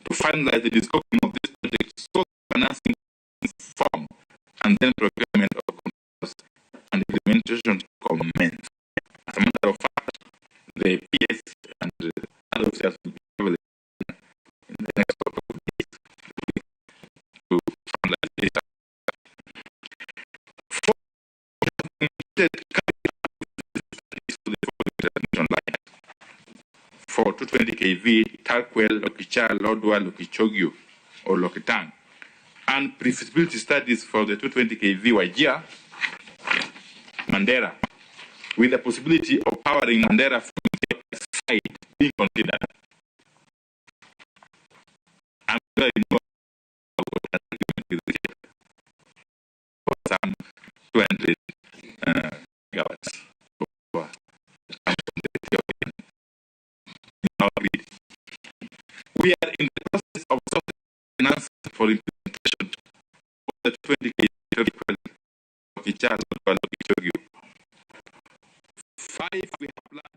to finalize the scoping of this project so financing form and then procurement of contractors and implementation commence. As a matter of fact, the PS and other officers will be available in the next couple of days to finalize this. 4 completed transmission line for 220 kV Tarkwell, Lokichar, Lodwa, Lokichogio, or Lokitang, and pre-feasibility studies for the 220 kV Wajir, Mandera, with the possibility of powering Mandera from the side being considered. I'm very for some 200 megawatts. We are in the process of financing for implementation of the 20 kV Lokichar, Lokichogio. 5, we have planned